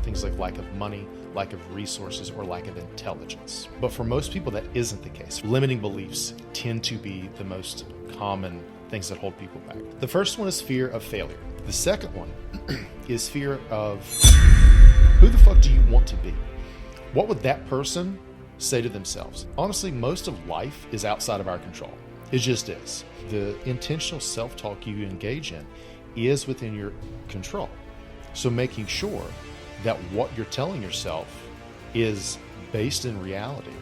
things like lack of money, lack of resources, or lack of intelligence. But for most people, that isn't the case. Limiting beliefs tend to be the most common things that hold people back. The first one is fear of failure. The second one is fear of who the fuck do you want to be? What would that person say to themselves? Honestly, most of life is outside of our control. It just is. The intentional self-talk you engage in is within your control. So making sure that what you're telling yourself is based in reality,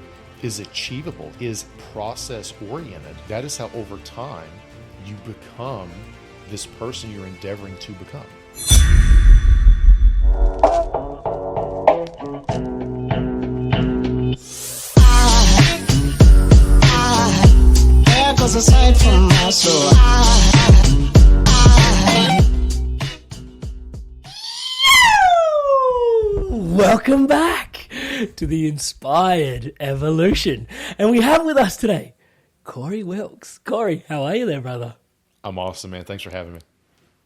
is achievable, is process-oriented. That is how over time you become this person you're endeavoring to become. Aside from my soul. Welcome back to the Inspired Evolution. And we have with us today Corey Wilks. Corey, how are you there, brother? I'm awesome, man. Thanks for having me.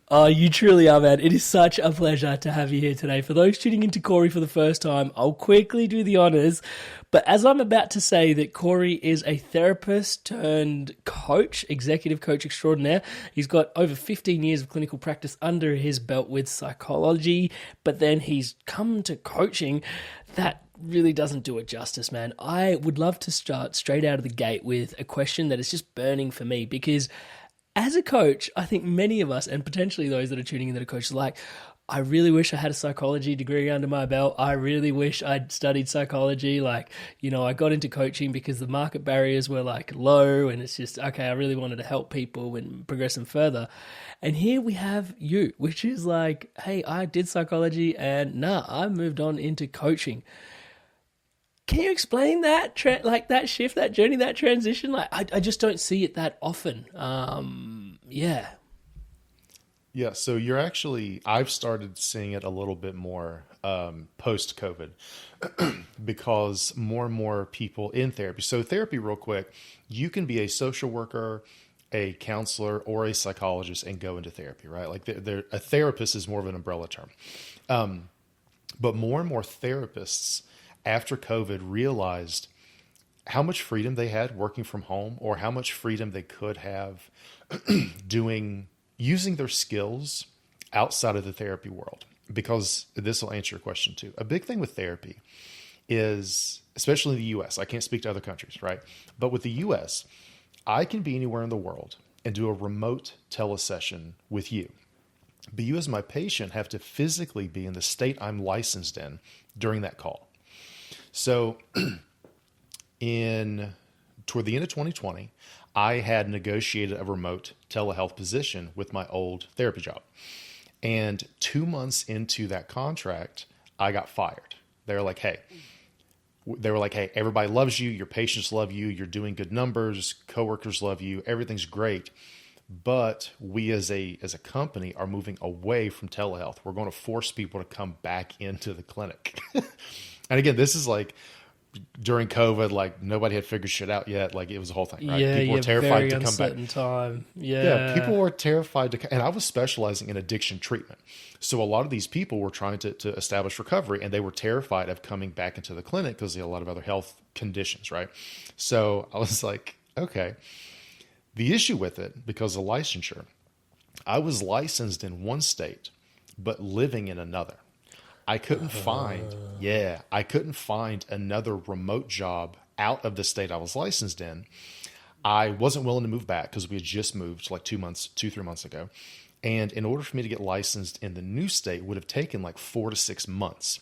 Oh, you truly are, man. It is such a pleasure to have you here today. For those tuning into Corey for the first time, I'll quickly do the honors. But as I'm about to say that Corey is a therapist turned coach, executive coach extraordinaire. He's got over 15 years of clinical practice under his belt with psychology, but then he's come to coaching. That really doesn't do it justice, man. I would love to start straight out of the gate with a question that is just burning for me, because as a coach, I think many of us, and potentially those that are tuning in that are coaches, like, I really wish I had a psychology degree under my belt. I really wish I'd studied psychology. Like, you know, I got into coaching because the market barriers were like low, and it's just, okay, I really wanted to help people and progress them further. And here we have you, which is like, hey, I did psychology and I moved on into coaching. Can you explain that, like that shift, that journey, that transition? Like, I just don't see it that often. Yeah. Yeah, so I've started seeing it a little bit more post-COVID because more and more people in therapy. So therapy, real quick, you can be a social worker, a counselor, or a psychologist and go into therapy, right? Like a therapist is more of an umbrella term. But more and more therapists after COVID realized how much freedom they had working from home, or how much freedom they could have using their skills outside of the therapy world. Because this will answer your question too. A big thing with therapy is, especially in the US, I can't speak to other countries, right? But with the US, I can be anywhere in the world and do a remote telesession with you. But you as my patient have to physically be in the state I'm licensed in during that call. So toward the end of 2020, I had negotiated a remote telehealth position with my old therapy job. And 2 months into that contract, I got fired. They were like, hey, everybody loves you. Your patients love you. You're doing good numbers. Coworkers love you. Everything's great. But we as a company are moving away from telehealth. We're going to force people to come back into the clinic. And again, this is like during COVID, like nobody had figured shit out yet. Like it was a whole thing, right? Yeah, people were terrified to come back. Time. Yeah, people were terrified to, and I was specializing in addiction treatment. So a lot of these people were trying to establish recovery, and they were terrified of coming back into the clinic because they had a lot of other health conditions, right? So I was like, okay. The issue with it, because of licensure, I was licensed in one state, but living in another. I couldn't find another remote job out of the state I was licensed in. I wasn't willing to move back because we had just moved like 3 months ago. And in order for me to get licensed in the new state would have taken like 4 to 6 months,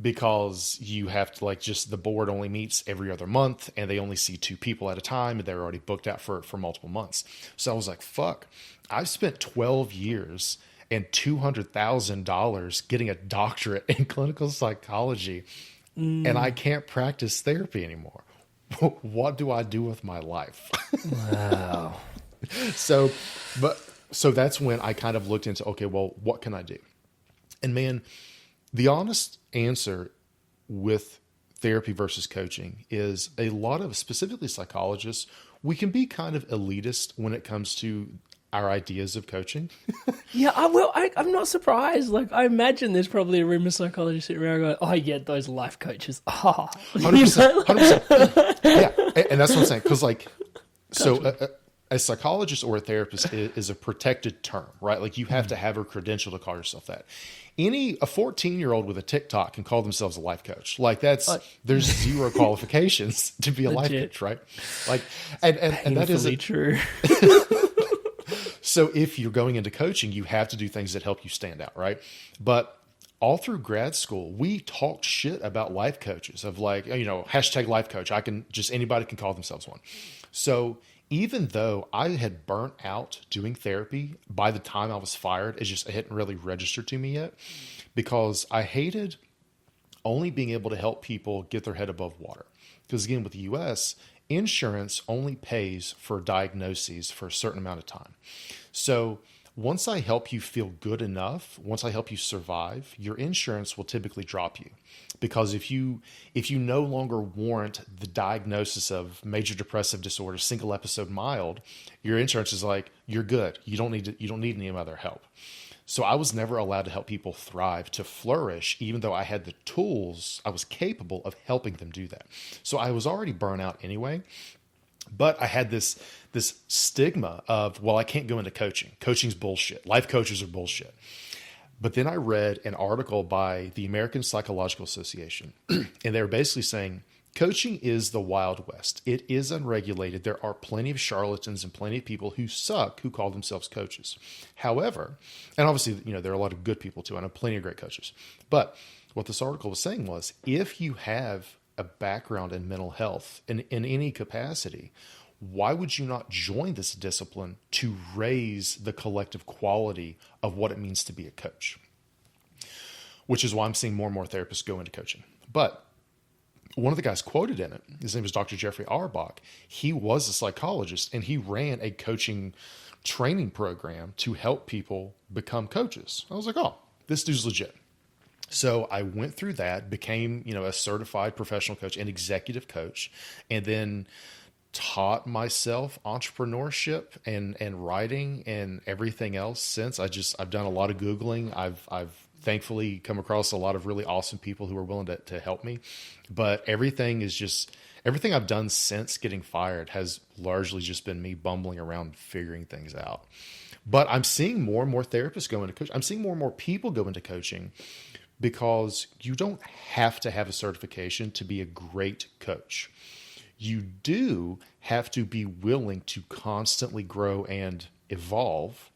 because you have to the board only meets every other month and they only see 2 people at a time, and they're already booked out for multiple months. So I was like, fuck, I've spent 12 years and $200,000 getting a doctorate in clinical psychology, and I can't practice therapy anymore. What do I do with my life? Wow. So that's when I kind of looked into, okay, well, what can I do? And man, the honest answer with therapy versus coaching is a lot of, specifically psychologists, we can be kind of elitist when it comes to our ideas of coaching. Yeah, I'm not surprised. Like, I imagine there's probably a room of psychologists sitting around going, "Oh, yeah, those life coaches." Oh, 100%. 100%. Yeah, and that's what I'm saying. Because, like, so a psychologist or a therapist is a protected term, right? Like, you have to have a credential to call yourself that. A 14-year-old with a TikTok can call themselves a life coach. Like, there's zero qualifications to be a life coach, right? Like, and that isn't true. So if you're going into coaching, you have to do things that help you stand out, right? But all through grad school, we talked shit about life coaches of like, hashtag life coach. Anybody can call themselves one. So even though I had burnt out doing therapy by the time I was fired, it hadn't really registered to me yet, because I hated only being able to help people get their head above water. Because again, with the US, insurance only pays for diagnoses for a certain amount of time. So once I help you feel good enough, once I help you survive, your insurance will typically drop you. Because if you no longer warrant the diagnosis of major depressive disorder, single episode mild, your insurance is like, you're good. You don't need any other help. So I was never allowed to help people thrive, to flourish, even though I had the tools, I was capable of helping them do that. So I was already burnt out anyway, but I had this stigma of, well, I can't go into coaching. Coaching's bullshit. Life coaches are bullshit. But then I read an article by the American Psychological Association, and they were basically saying, coaching is the Wild West. It is unregulated. There are plenty of charlatans and plenty of people who suck who call themselves coaches. However, and obviously, there are a lot of good people too. I know plenty of great coaches. But what this article was saying was, if you have a background in mental health in any capacity, why would you not join this discipline to raise the collective quality of what it means to be a coach? Which is why I'm seeing more and more therapists go into coaching. But one of the guys quoted in it, his name was Dr. Jeffrey Auerbach. He was a psychologist, and he ran a coaching training program to help people become coaches. I was like, oh, this dude's legit. So I went through that, became, a certified professional coach and executive coach, and then taught myself entrepreneurship and writing and everything else since. I've done a lot of Googling. I've thankfully come across a lot of really awesome people who are willing to help me. But everything I've done since getting fired has largely just been me bumbling around figuring things out. But I'm seeing more and more therapists go into coaching. I'm seeing more and more people go into coaching, because you don't have to have a certification to be a great coach. You do have to be willing to constantly grow and evolve,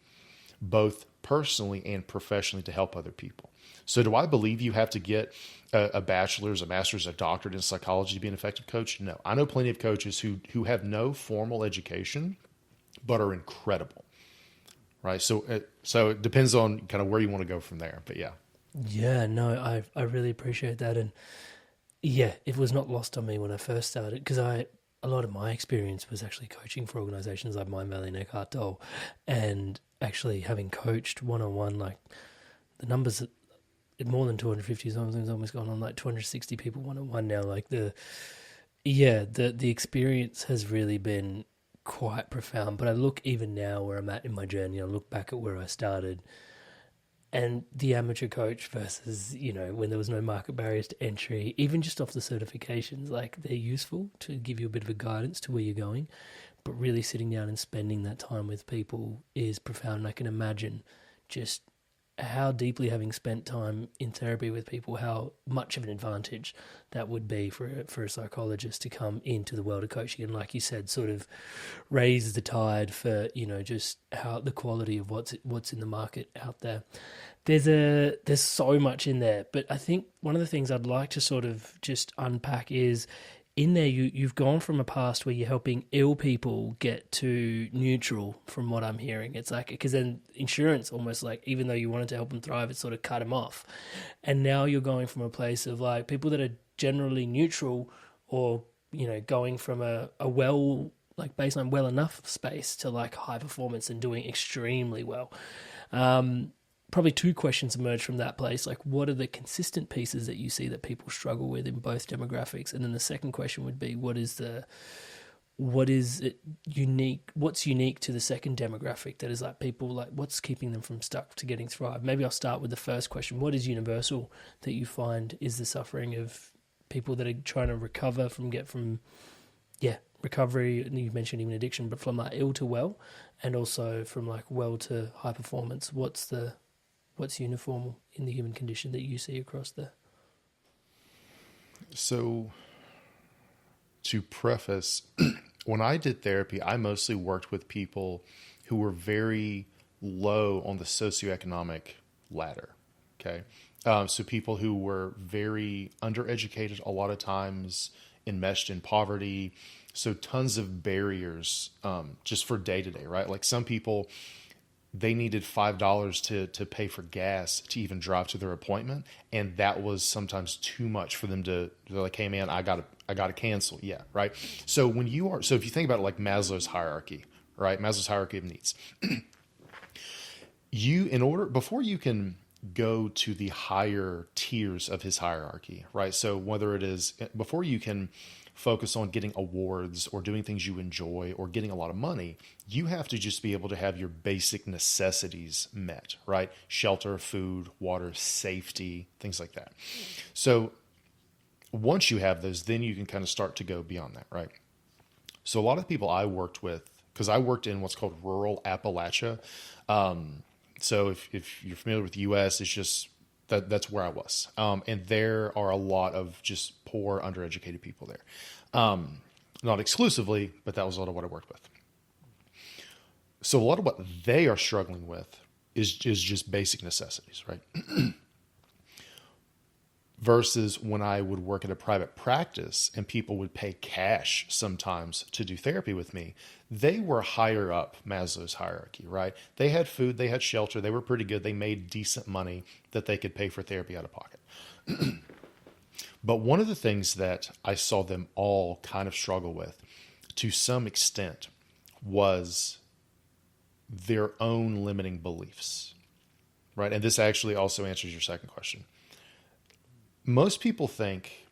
both personally and professionally, to help other people. So do I believe you have to get a bachelor's, a master's, a doctorate in psychology to be an effective coach? No. I know plenty of coaches who have no formal education, but are incredible, right? So it depends on kind of where you want to go from there. But yeah. Yeah, no, I really appreciate that. And yeah, it was not lost on me when I first started, because a lot of my experience was actually coaching for organizations like Mind Valley and Eckhart Tolle, and actually having coached one-on-one, like the numbers at more than 250, something's almost gone on like 260 people one-on-one now. Like the experience has really been quite profound. But I look even now where I'm at in my journey, I look back at where I started, and the amateur coach versus, when there was no market barriers to entry, even just off the certifications, like they're useful to give you a bit of a guidance to where you're going. But really sitting down and spending that time with people is profound. And I can imagine just how deeply, having spent time in therapy with people, how much of an advantage that would be for a psychologist to come into the world of coaching and, like you said, sort of raise the tide for, just how the quality of what's in the market out there. There's so much in there, but I think one of the things I'd like to sort of just unpack is, in there, you've gone from a past where you're helping ill people get to neutral, from what I'm hearing. It's like, because then insurance almost, like, even though you wanted to help them thrive, it sort of cut them off. And now you're going from a place of like people that are generally neutral, or, going from a well, like baseline well enough space to like high performance and doing extremely well. Probably two questions emerge from that place. Like, what are the consistent pieces that you see that people struggle with in both demographics? And then the second question would be, what is the what is it unique? What's unique to the second demographic that is like people like what's keeping them from stuck to getting Thrive? Maybe I'll start with the first question. What is universal that you find is the suffering of people that are trying to recover from recovery, and you mentioned even addiction, but from like ill to well, and also from like well to high performance. What's uniform in the human condition that you see across there? So to preface, when I did therapy, I mostly worked with people who were very low on the socioeconomic ladder. Okay. So people who were very undereducated, a lot of times enmeshed in poverty. So tons of barriers, just for day to day, right? Like some people, they needed $5 to pay for gas to even drive to their appointment. And that was sometimes too much for them they're like, hey man, I gotta cancel. Yeah. Right. So if you think about it like Maslow's hierarchy, right? Maslow's hierarchy of needs, before you can go to the higher tiers of his hierarchy, right? So whether it is before you can focus on getting awards or doing things you enjoy or getting a lot of money, you have to just be able to have your basic necessities met, right? Shelter, food, water, safety, things like that. So once you have those, then you can kind of start to go beyond that, right? So a lot of people I worked with, because I worked in what's called rural Appalachia. So if you're familiar with the U.S., it's just that's where I was. And there are a lot of just poor, undereducated people there. Not exclusively, but that was a lot of what I worked with. So a lot of what they are struggling with is just basic necessities, right? Versus when I would work at a private practice and people would pay cash sometimes to do therapy with me, they were higher up Maslow's hierarchy, right? They had food, they had shelter, they were pretty good. They made decent money that they could pay for therapy out of pocket. But one of the things that I saw them all kind of struggle with to some extent was their own limiting beliefs, right? And this actually also answers your second question. Most people think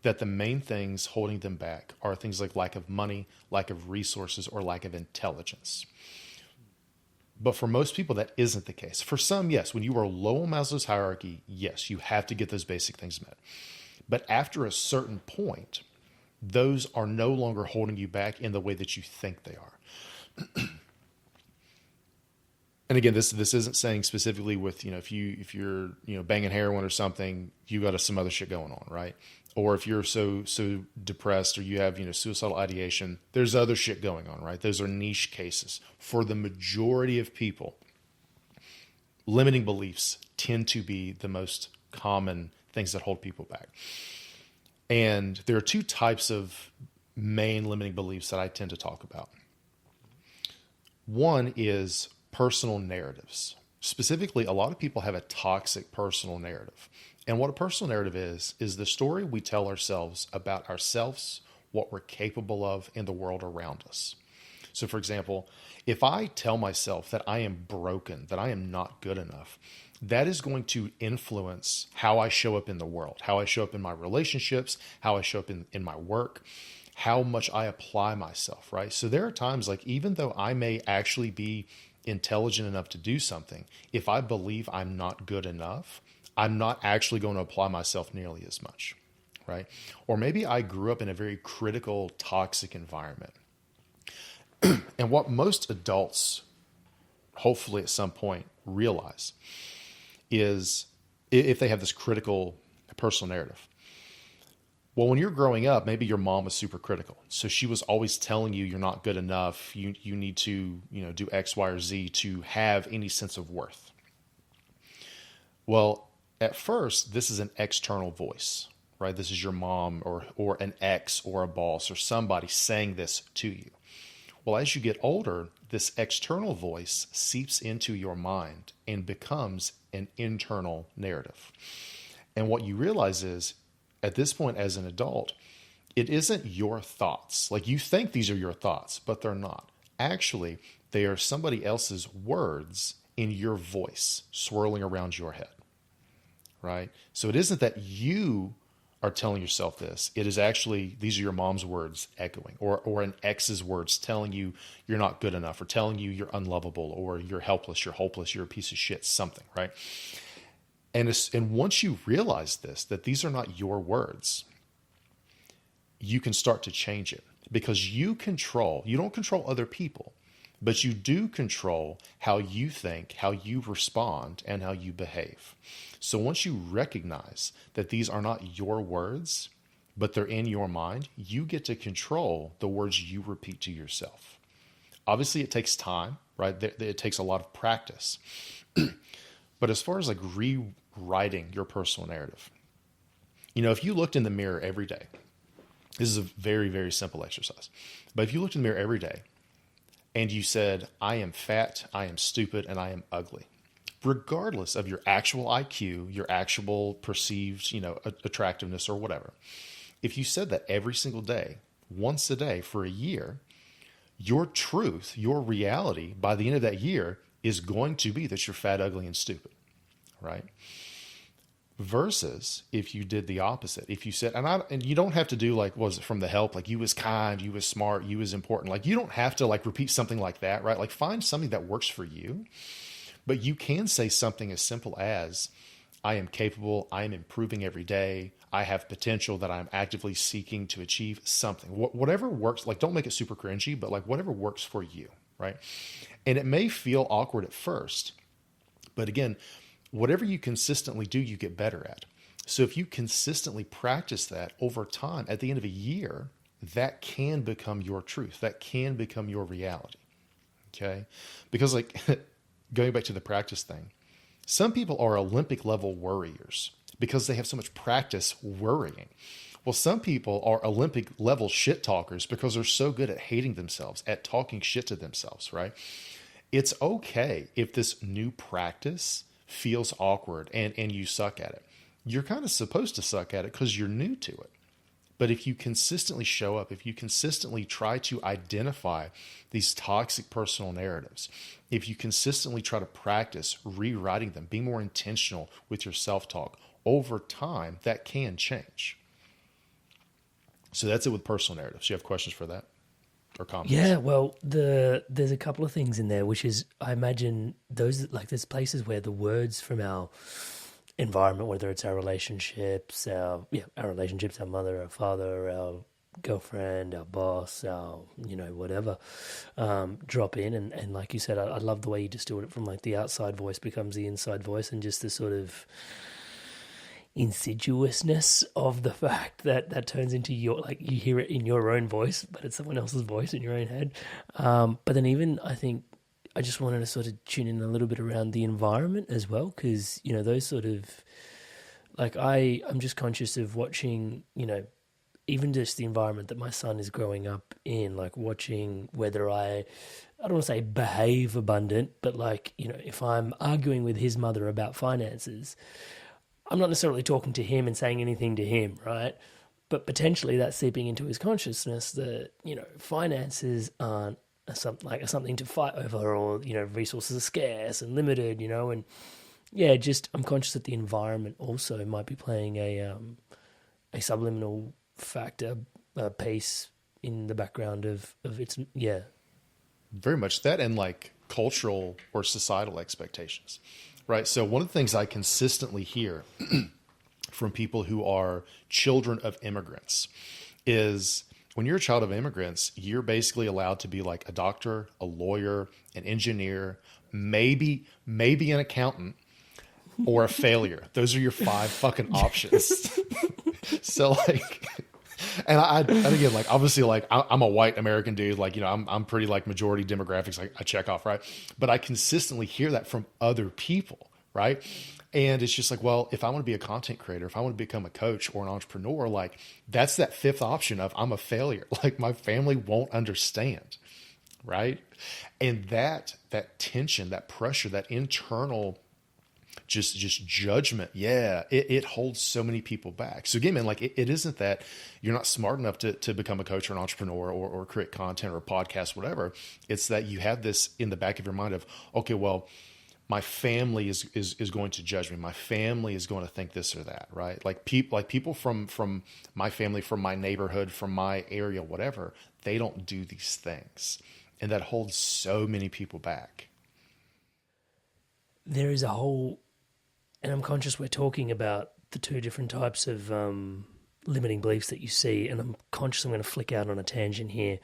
that the main things holding them back are things like lack of money, lack of resources, or lack of intelligence. But for most people, that isn't the case. For some, yes, when you are low on Maslow's hierarchy, yes, you have to get those basic things met. But after a certain point, those are no longer holding you back in the way that you think they are. And again, this isn't saying specifically with, if you're banging heroin or something, you got some other shit going on, right? Or if you're so depressed or you have, suicidal ideation, there's other shit going on, right? Those are niche cases. For the majority of people, limiting beliefs tend to be the most common things that hold people back. And there are two types of main limiting beliefs that I tend to talk about. One is personal narratives. Specifically, a lot of people have a toxic personal narrative. And what a personal narrative is the story we tell ourselves about ourselves, what we're capable of in the world around us. So for example, if I tell myself that I am broken, that I am not good enough, that is going to influence how I show up in the world, how I show up in my relationships, how I show up in my work, how much I apply myself, right? So there are times like, even though I may actually be intelligent enough to do something, if I believe I'm not good enough, I'm not actually going to apply myself nearly as much, right? Or maybe I grew up in a very critical, toxic environment. And what most adults, hopefully at some point, realize is if they have this critical personal narrative. Well, when you're growing up, maybe your mom was super critical. So she was always telling you you're not good enough. You need to, do X, Y, or Z to have any sense of worth. Well, at first, this is an external voice, right? This is your mom or an ex or a boss or somebody saying this to you. Well, as you get older, this external voice seeps into your mind and becomes an internal narrative. And what you realize is, at this point as an adult, it isn't your thoughts. Like you think these are your thoughts, but they're not. Actually, they are somebody else's words in your voice swirling around your head, right? So it isn't that you are telling yourself this. It is actually, these are your mom's words echoing, or an ex's words telling you you're not good enough, or telling you you're unlovable, or you're helpless, you're hopeless, you're a piece of shit, something, right? And once you realize this, that these are not your words, you can start to change it, because you don't control other people, but you do control how you think, how you respond, and how you behave. So once you recognize that these are not your words, but they're in your mind, you get to control the words you repeat to yourself. Obviously, it takes time, right? It takes a lot of practice. But as far as like rewriting your personal narrative, if you looked in the mirror every day, this is a very, very simple exercise. But if you looked in the mirror every day and you said, I am fat, I am stupid, and I am ugly, regardless of your actual IQ, your actual perceived, attractiveness or whatever, if you said that every single day, once a day for a year, your truth, your reality by the end of that year is going to be that you're fat, ugly, and stupid, right? Versus if you did the opposite. If you said, and you don't have to do like, was it from the help? Like, you was kind, you was smart, you was important. Like, you don't have to like repeat something like that, right? Like, find something that works for you, but you can say something as simple as, I am capable, I am improving every day, I have potential that I'm actively seeking to achieve something. Whatever works, like, don't make it super cringy, but like whatever works for you, right? And it may feel awkward at first, but again, whatever you consistently do, you get better at. So if you consistently practice that over time, at the end of a year, that can become your truth. That can become your reality. Okay? Because like, going back to the practice thing, some people are Olympic level worriers because they have so much practice worrying. Well, some people are Olympic level shit talkers because they're so good at hating themselves, at talking shit to themselves, right? It's okay if this new practice feels awkward and you suck at it. You're kind of supposed to suck at it because you're new to it. But if you consistently show up, if you consistently try to identify these toxic personal narratives, if you consistently try to practice rewriting them, be more intentional with your self-talk, over time, that can change. So that's it with personal narratives. You have questions for that or comments? Yeah, well, there's a couple of things in there, which is, I imagine there's places where the words from our environment, whether it's our relationships, our mother, our father, our girlfriend, our boss, our, whatever, drop in. And like you said, I love the way you distilled it from like the outside voice becomes the inside voice, and just the sort of insidiousness of the fact that turns into your, like, you hear it in your own voice, but it's someone else's voice in your own head. But then even, I think, I just wanted to sort of tune in a little bit around the environment as well, because, those sort of, like, I'm just conscious of watching, even just the environment that my son is growing up in, like watching whether I don't want to say behave abundant, but like, if I'm arguing with his mother about finances, I'm not necessarily talking to him and saying anything to him, right? But potentially that's seeping into his consciousness that, finances aren't something to fight over, or, resources are scarce and limited, and yeah, just I'm conscious that the environment also might be playing a subliminal factor, piece in the background of its, yeah. Very much that, and like cultural or societal expectations, right? So one of the things I consistently hear from people who are children of immigrants is, when you're a child of immigrants, you're basically allowed to be like a doctor, a lawyer, an engineer, maybe an accountant, or a failure. Those are your 5 fucking options. So like, and again, like, obviously, like, I'm a white American dude, like, I'm pretty like majority demographics, like I check off, right? But I consistently hear that from other people, right? And it's just like, well, if I want to be a content creator, if I want to become a coach or an entrepreneur, like, that's that 5th option of I'm a failure. Like, my family won't understand, right? And that tension, that pressure, that internal just judgment, yeah, it holds so many people back. So again, man, like, it isn't that you're not smart enough to become a coach or an entrepreneur or create content or a podcast, whatever. It's that you have this in the back of your mind of, okay, well, my family is going to judge me. My family is going to think this or that, right? Like people from my family, from my neighborhood, from my area, whatever, they don't do these things. And that holds so many people back. There is a whole, and I'm conscious we're talking about the two different types of limiting beliefs that you see, and I'm conscious I'm going to flick out on a tangent here,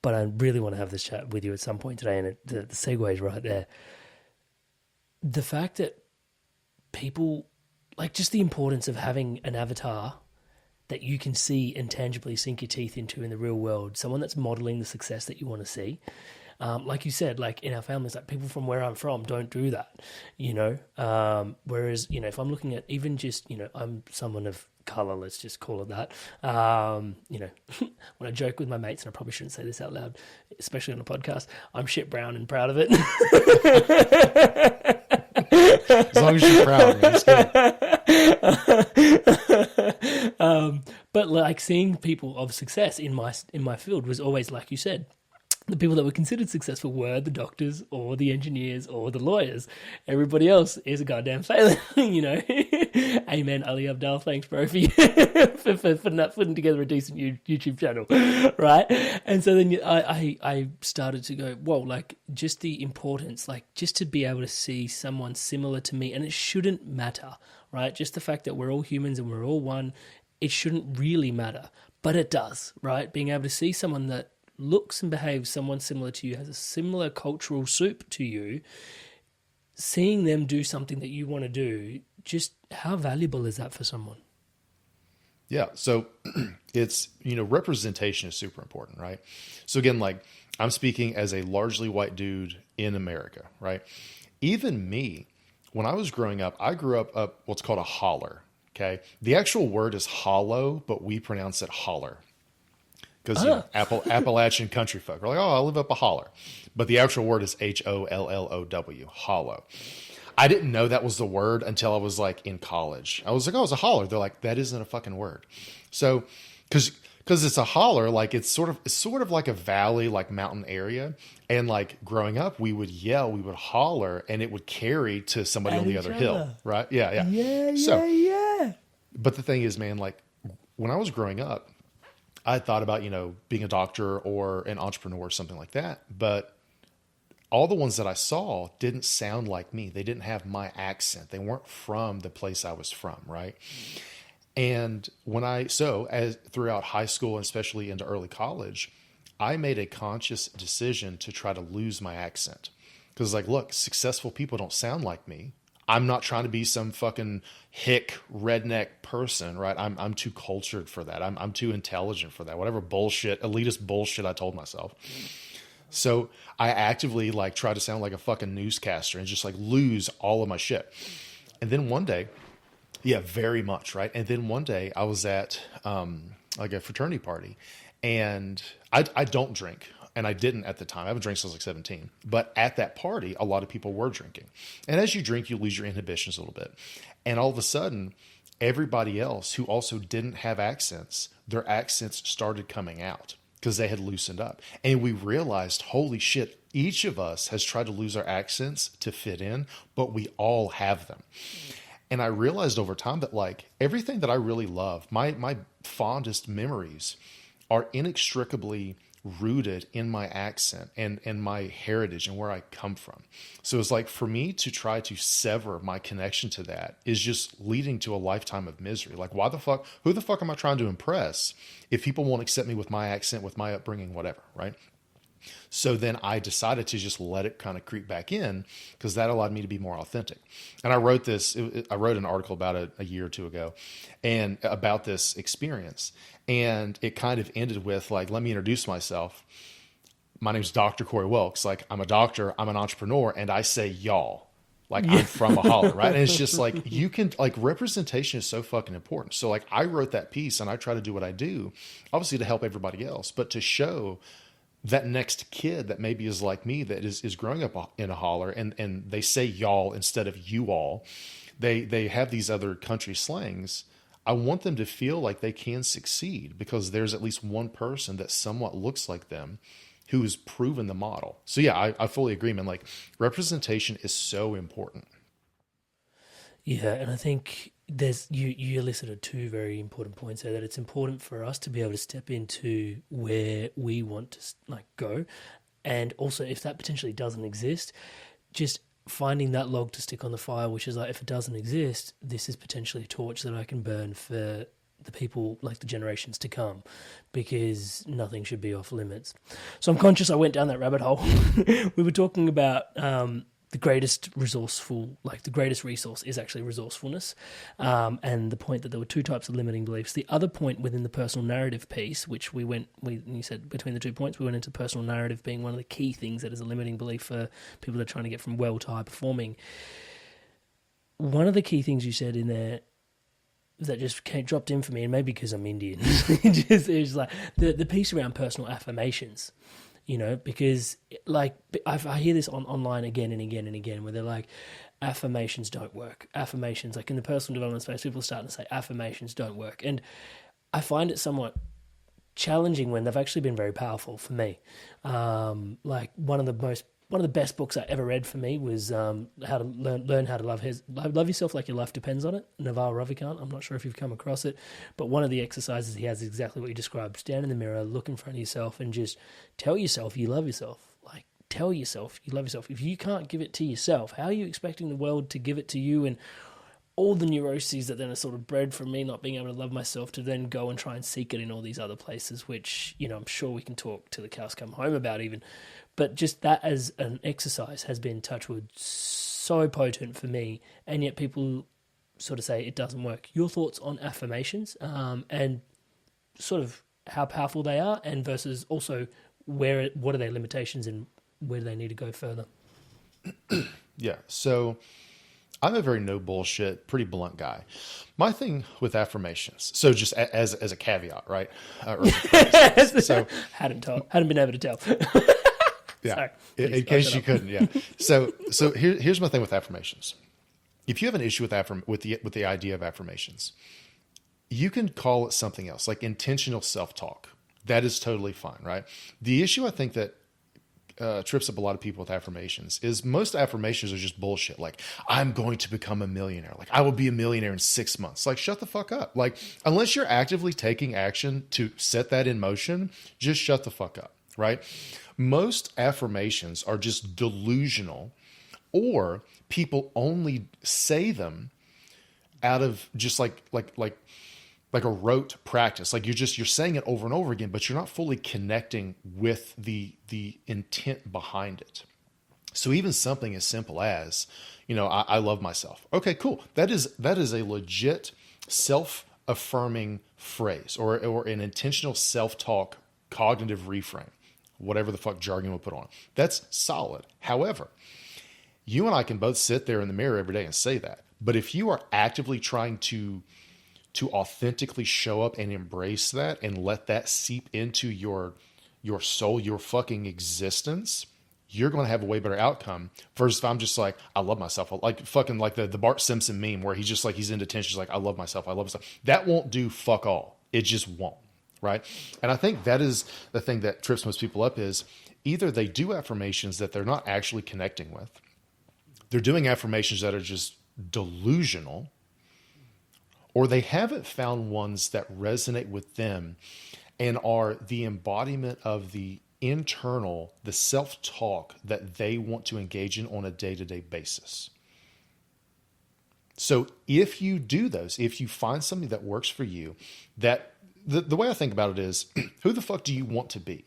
but I really want to have this chat with you at some point today, and the segue is right there. The fact that people, like just the importance of having an avatar that you can see and tangibly sink your teeth into in the real world, someone that's modeling the success that you want to see. Like you said, like in our families, like people from where I'm from don't do that, you know? Whereas, you know, if I'm looking at even just, you know, I'm someone of color, let's just call it that. You know, when I joke with my mates, and I probably shouldn't say this out loud, especially on a podcast, I'm shit brown and proud of it. As long as you're proud, man, it's good. But like seeing people of success in my field was always, like you said, the people that were considered successful were the doctors or the engineers or the lawyers. Everybody else is a goddamn failure, you know. Amen, Ali Abdal. Thanks, bro, for not putting together a decent YouTube channel, right? And so then I started to go, whoa, like just the importance, like just to be able to see someone similar to me, and it shouldn't matter, right? Just the fact that we're all humans and we're all one, it shouldn't really matter, but it does, right? Being able to see someone that looks and behaves someone similar to you, has a similar cultural soup to you, seeing them do something that you want to do, just how valuable is that for someone? Yeah. So it's, you know, representation is super important, right? So again, like I'm speaking as a largely white dude in America, right? Even me, when I was growing up, I grew up what's called a holler. Okay. The actual word is hollow, but we pronounce it holler. Because you know, Appalachian country folk are like, oh, I live up a holler. But the actual word is HOLLOW, hollow. I didn't know that was the word until I was like in college. I was like, oh, it's a holler. They're like, that isn't a fucking word. So, because it's a holler, like it's sort of like a valley, like mountain area. And like growing up, we would yell, we would holler, and it would carry to somebody on the other hill, right? Yeah. Yeah. But the thing is, man, like when I was growing up, I thought about, you know, being a doctor or an entrepreneur or something like that. But all the ones that I saw didn't sound like me. They didn't have my accent. They weren't from the place I was from, right? And as throughout high school and especially into early college, I made a conscious decision to try to lose my accent. Because like, look, successful people don't sound like me. I'm not trying to be some fucking hick redneck person, right? I'm too cultured for that. I'm too intelligent for that. Whatever bullshit, elitist bullshit I told myself. So I actively like try to sound like a fucking newscaster and just like lose all of my shit. And then one day, yeah, very much, right? And then one day I was at like a fraternity party, and I don't drink. And I didn't at the time. I haven't drank since I was like 17. But at that party, a lot of people were drinking. And as you drink, you lose your inhibitions a little bit. And all of a sudden, everybody else who also didn't have accents, their accents started coming out because they had loosened up. And we realized, holy shit, each of us has tried to lose our accents to fit in, but we all have them. And I realized over time that like everything that I really love, my fondest memories are inextricably rooted in my accent and my heritage and where I come from. So it's like for me to try to sever my connection to that is just leading to a lifetime of misery. Like who the fuck am I trying to impress if people won't accept me with my accent, with my upbringing, whatever, right? So then I decided to just let it kind of creep back in because that allowed me to be more authentic. And I wrote I wrote an article about it a year or two ago and about this experience. And it kind of ended with like, let me introduce myself. My name's Dr. Corey Wilks. Like I'm a doctor, I'm an entrepreneur, and I say y'all. Like I'm from a holler, right? And it's just like, you can like representation is so fucking important. So like I wrote that piece and I try to do what I do, obviously to help everybody else, but to show that next kid that maybe is like me, that is growing up in a holler and they say y'all instead of you all. They have these other country slangs. I want them to feel like they can succeed because there's at least one person that somewhat looks like them who has proven the model. So yeah, I fully agree, man. Like representation is so important. Yeah, and I think there's you elicited two very important points there, that it's important for us to be able to step into where we want to go, and also if that potentially doesn't exist, just finding that log to stick on the fire, which is like, if it doesn't exist, this is potentially a torch that I can burn for the people, like the generations to come, because nothing should be off limits. So I'm conscious I went down that rabbit hole. We were talking about the greatest resource is actually resourcefulness, and the point that there were two types of limiting beliefs. The other point within the personal narrative piece, which you said between the 2 points, we went into personal narrative being one of the key things that is a limiting belief for people that are trying to get from well to high performing. One of the key things you said in there that just dropped in for me, and maybe because I'm Indian, it was like the piece around personal affirmations. Because like I hear this online again and again and again, where they're like, affirmations don't work. Affirmations, like in the personal development space, people are starting to say affirmations don't work. And I find it somewhat challenging when they've actually been very powerful for me. Like one of the best books I ever read for me was how to learn how to love yourself like your life depends on it. Naval Ravikant. I'm not sure if you've come across it, but one of the exercises he has is exactly what you described. Stand in the mirror, look in front of yourself, and just tell yourself you love yourself. Like, tell yourself you love yourself. If you can't give it to yourself, how are you expecting the world to give it to you? And all the neuroses that then are sort of bred from me not being able to love myself to then go and try and seek it in all these other places, which, I'm sure we can talk till the cows come home about even. But just that as an exercise has been, touchwood, so potent for me, and yet people sort of say it doesn't work. Your thoughts on affirmations, and sort of how powerful they are, and versus also what are their limitations and where do they need to go further? Yeah, so I'm a very no bullshit, pretty blunt guy. My thing with affirmations, so just as a caveat, right? So hadn't been able to tell. Yeah, Sorry. in case you couldn't, yeah. So here's my thing with affirmations. If you have an issue with the idea of affirmations, you can call it something else, like intentional self-talk. That is totally fine, right? The issue I think that trips up a lot of people with affirmations is most affirmations are just bullshit. Like, I'm going to become a millionaire. Like, I will be a millionaire in 6 months. Like, shut the fuck up. Like, unless you're actively taking action to set that in motion, just shut the fuck up, right? Most affirmations are just delusional, or people only say them out of just like a rote practice. Like you're saying it over and over again, but you're not fully connecting with the intent behind it. So even something as simple as, I love myself. Okay, cool. That is a legit self-affirming phrase or an intentional self-talk cognitive reframe, whatever the fuck jargon we'll put on. That's solid. However, you and I can both sit there in the mirror every day and say that. But if you are actively trying to authentically show up and embrace that and let that seep into your soul, your fucking existence, you're going to have a way better outcome versus if I'm just like, I love myself. Like fucking like the Bart Simpson meme where he's just like, he's in detention. He's like, I love myself. I love myself. That won't do fuck all. It just won't. Right. And I think that is the thing that trips most people up is either they do affirmations that they're not actually connecting with. They're doing affirmations that are just delusional, or they haven't found ones that resonate with them and are the embodiment of the self-talk that they want to engage in on a day-to-day basis. So if you do those, if you find something that works for you, that the way I think about it is, who the fuck do you want to be?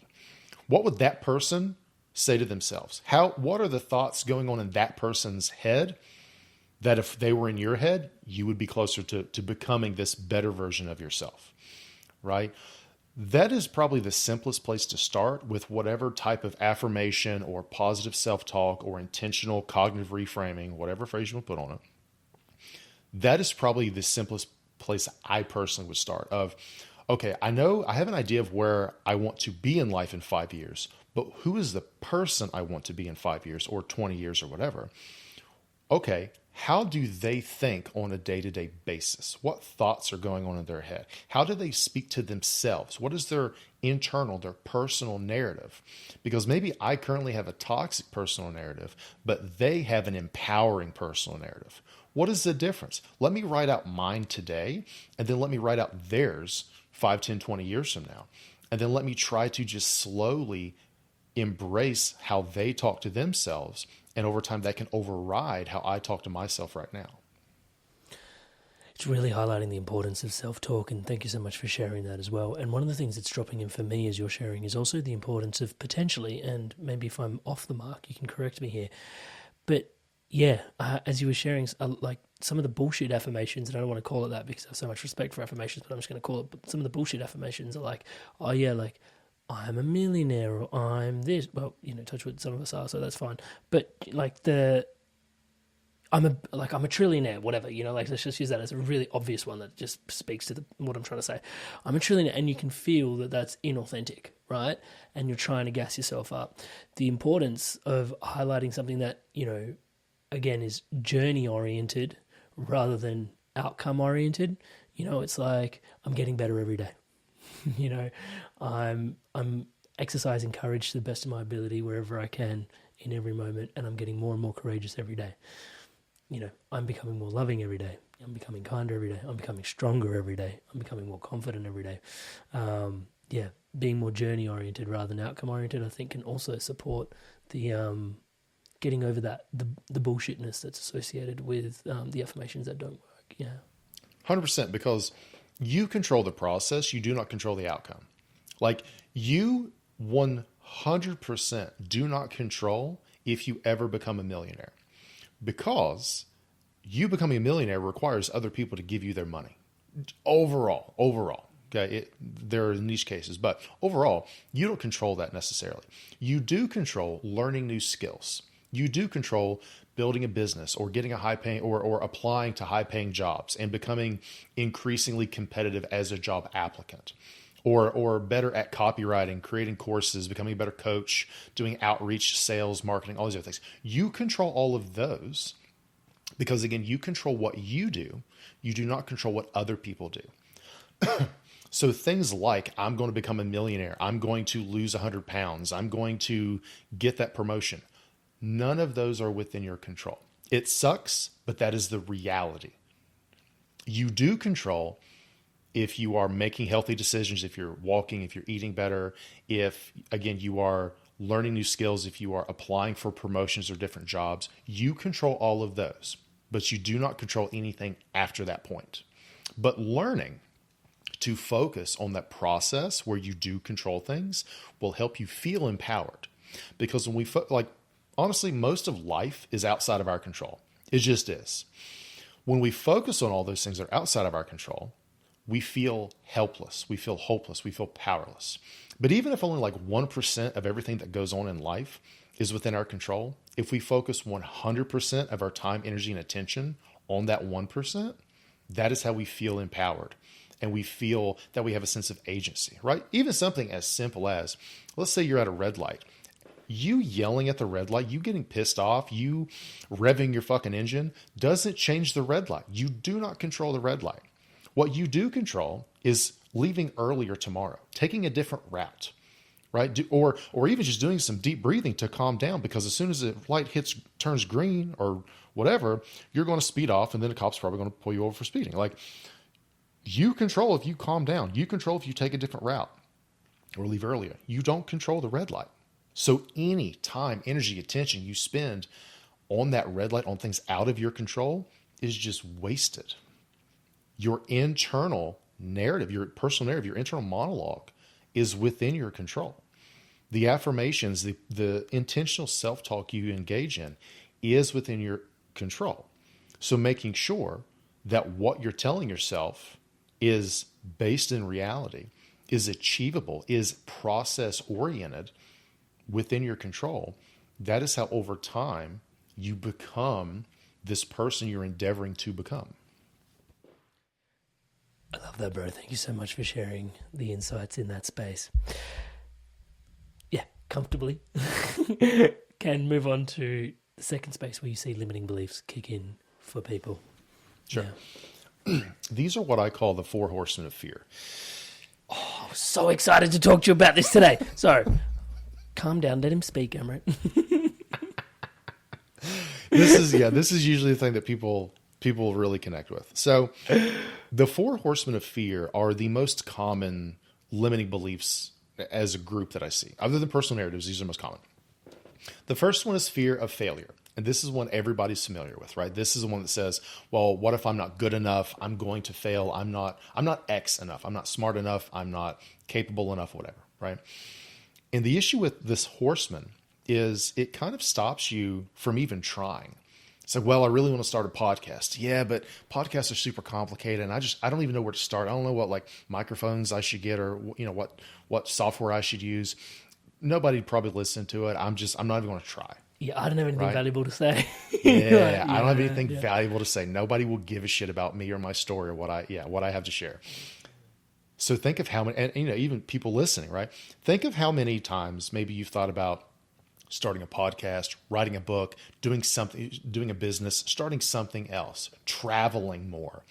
What would that person say to themselves? What are the thoughts going on in that person's head that if they were in your head, you would be closer to becoming this better version of yourself, right? That is probably the simplest place to start with whatever type of affirmation or positive self-talk or intentional cognitive reframing, whatever phrase you want to put on it. That is probably the simplest place I personally would start of, okay, I know I have an idea of where I want to be in life in 5 years, but who is the person I want to be in 5 years or 20 years or whatever? Okay, how do they think on a day-to-day basis? What thoughts are going on in their head? How do they speak to themselves? What is their their personal narrative? Because maybe I currently have a toxic personal narrative, but they have an empowering personal narrative. What is the difference? Let me write out mine today, and then let me write out theirs 5, 10, 20 years from now. And then let me try to just slowly embrace how they talk to themselves. And over time, that can override how I talk to myself right now. It's really highlighting the importance of self-talk, and thank you so much for sharing that as well. And one of the things that's dropping in for me as you're sharing is also the importance of potentially, and maybe if I'm off the mark, you can correct me here, but yeah, as you were sharing, like some of the bullshit affirmations, and I don't want to call it that because I have so much respect for affirmations, but I'm just going to call it, but some of the bullshit affirmations are like, oh yeah, like, I'm a millionaire, or I'm this. Well, touch wood, some of us are, so that's fine. But like I'm a trillionaire, whatever, like let's just use that as a really obvious one that just speaks to what I'm trying to say. I'm a trillionaire, and you can feel that that's inauthentic, right? And you're trying to gas yourself up. The importance of highlighting something that, again, is journey oriented rather than outcome oriented. It's like, I'm getting better every day. I'm exercising courage to the best of my ability wherever I can in every moment, and I'm getting more and more courageous every day. I'm becoming more loving every day. I'm becoming kinder every day. I'm becoming stronger every day. I'm becoming more confident every day. Being more journey oriented rather than outcome oriented, I think, can also support the getting over the bullshitness that's associated with the affirmations that don't work. Yeah, 100%, because you control the process. You do not control the outcome. Like, you 100% do not control if you ever become a millionaire, because you becoming a millionaire requires other people to give you their money. Overall. Okay. There are niche cases, but overall, you don't control that necessarily. You do control learning new skills. You do control building a business, or getting a high paying, or applying to high paying jobs and becoming increasingly competitive as a job applicant, or better at copywriting, creating courses, becoming a better coach, doing outreach, sales, marketing, all these other things. You control all of those because, again, you control what you do. You do not control what other people do. So things like, I'm going to become a millionaire, I'm going to lose 100 pounds, I'm going to get that promotion. None of those are within your control. It sucks, but that is the reality. You do control if you are making healthy decisions, if you're walking, if you're eating better, if, again, you are learning new skills, if you are applying for promotions or different jobs. You control all of those, but you do not control anything after that point. But learning to focus on that process where you do control things will help you feel empowered. Because when we, honestly, most of life is outside of our control. It just is. When we focus on all those things that are outside of our control, we feel helpless, we feel hopeless, we feel powerless. But even if only 1% of everything that goes on in life is within our control, if we focus 100% of our time, energy, and attention on that 1%, that is how we feel empowered. And we feel that we have a sense of agency, right? Even something as simple as, let's say you're at a red light. You yelling at the red light, you getting pissed off, you revving your fucking engine doesn't change the red light. You do not control the red light. What you do control is leaving earlier tomorrow, taking a different route, right? Or even just doing some deep breathing to calm down, because as soon as the light turns green or whatever, you're going to speed off, and then the cop's probably going to pull you over for speeding. You control if you calm down. You control if you take a different route or leave earlier. You don't control the red light. So any time, energy, attention you spend on that red light, on things out of your control, is just wasted. Your internal narrative, your personal narrative, your internal monologue is within your control. The affirmations, the intentional self-talk you engage in is within your control. So making sure that what you're telling yourself is based in reality, is achievable, is process-oriented within your control, that is how over time you become this person you're endeavoring to become. I love that, bro. Thank you so much for sharing the insights in that space. Yeah, comfortably can move on to the second space where you see limiting beliefs kick in for people. Sure. Yeah. These are what I call the 4 horsemen of fear. Oh, I'm so excited to talk to you about this today. So, calm down. Let him speak, Amrit. This is usually the thing that people really connect with. So the 4 horsemen of fear are the most common limiting beliefs as a group that I see. Other than personal narratives, these are the most common. The first one is fear of failure. And this is one everybody's familiar with, right? This is the one that says, well, what if I'm not good enough? I'm going to fail. I'm not X enough. I'm not smart enough. I'm not capable enough, whatever, right? And the issue with this horseman is it kind of stops you from even trying. It's like, well, I really want to start a podcast. Yeah, but podcasts are super complicated, and I don't even know where to start. I don't know what like microphones I should get, or what software I should use. Nobody'd probably listen to it. I'm not even going to try. Yeah, I don't have anything valuable to say. Yeah, I don't have anything valuable to say. Nobody will give a shit about me or my story or what I have to share. So think of how many, and even people listening, right? Think of how many times maybe you've thought about starting a podcast, writing a book, doing a business, starting something else, traveling more.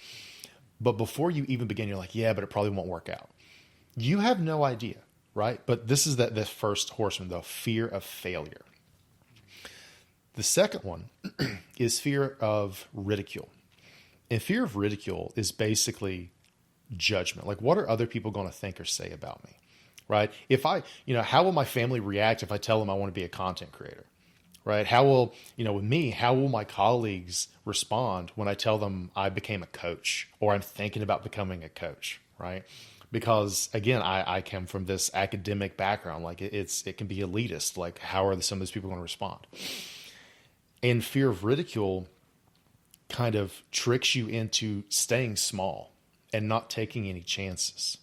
But before you even begin, you're like, yeah, but it probably won't work out. You have no idea, right? But this is the first horseman, the fear of failure. The second one is fear of ridicule. And fear of ridicule is basically judgment. Like, what are other people going to think or say about me? Right? If how will my family react if I tell them I want to be a content creator? Right? How will my colleagues respond when I tell them I became a coach or I'm thinking about becoming a coach? Right? Because again, I come from this academic background. Like it can be elitist. Like, how are some of those people going to respond? And fear of ridicule kind of tricks you into staying small and not taking any chances.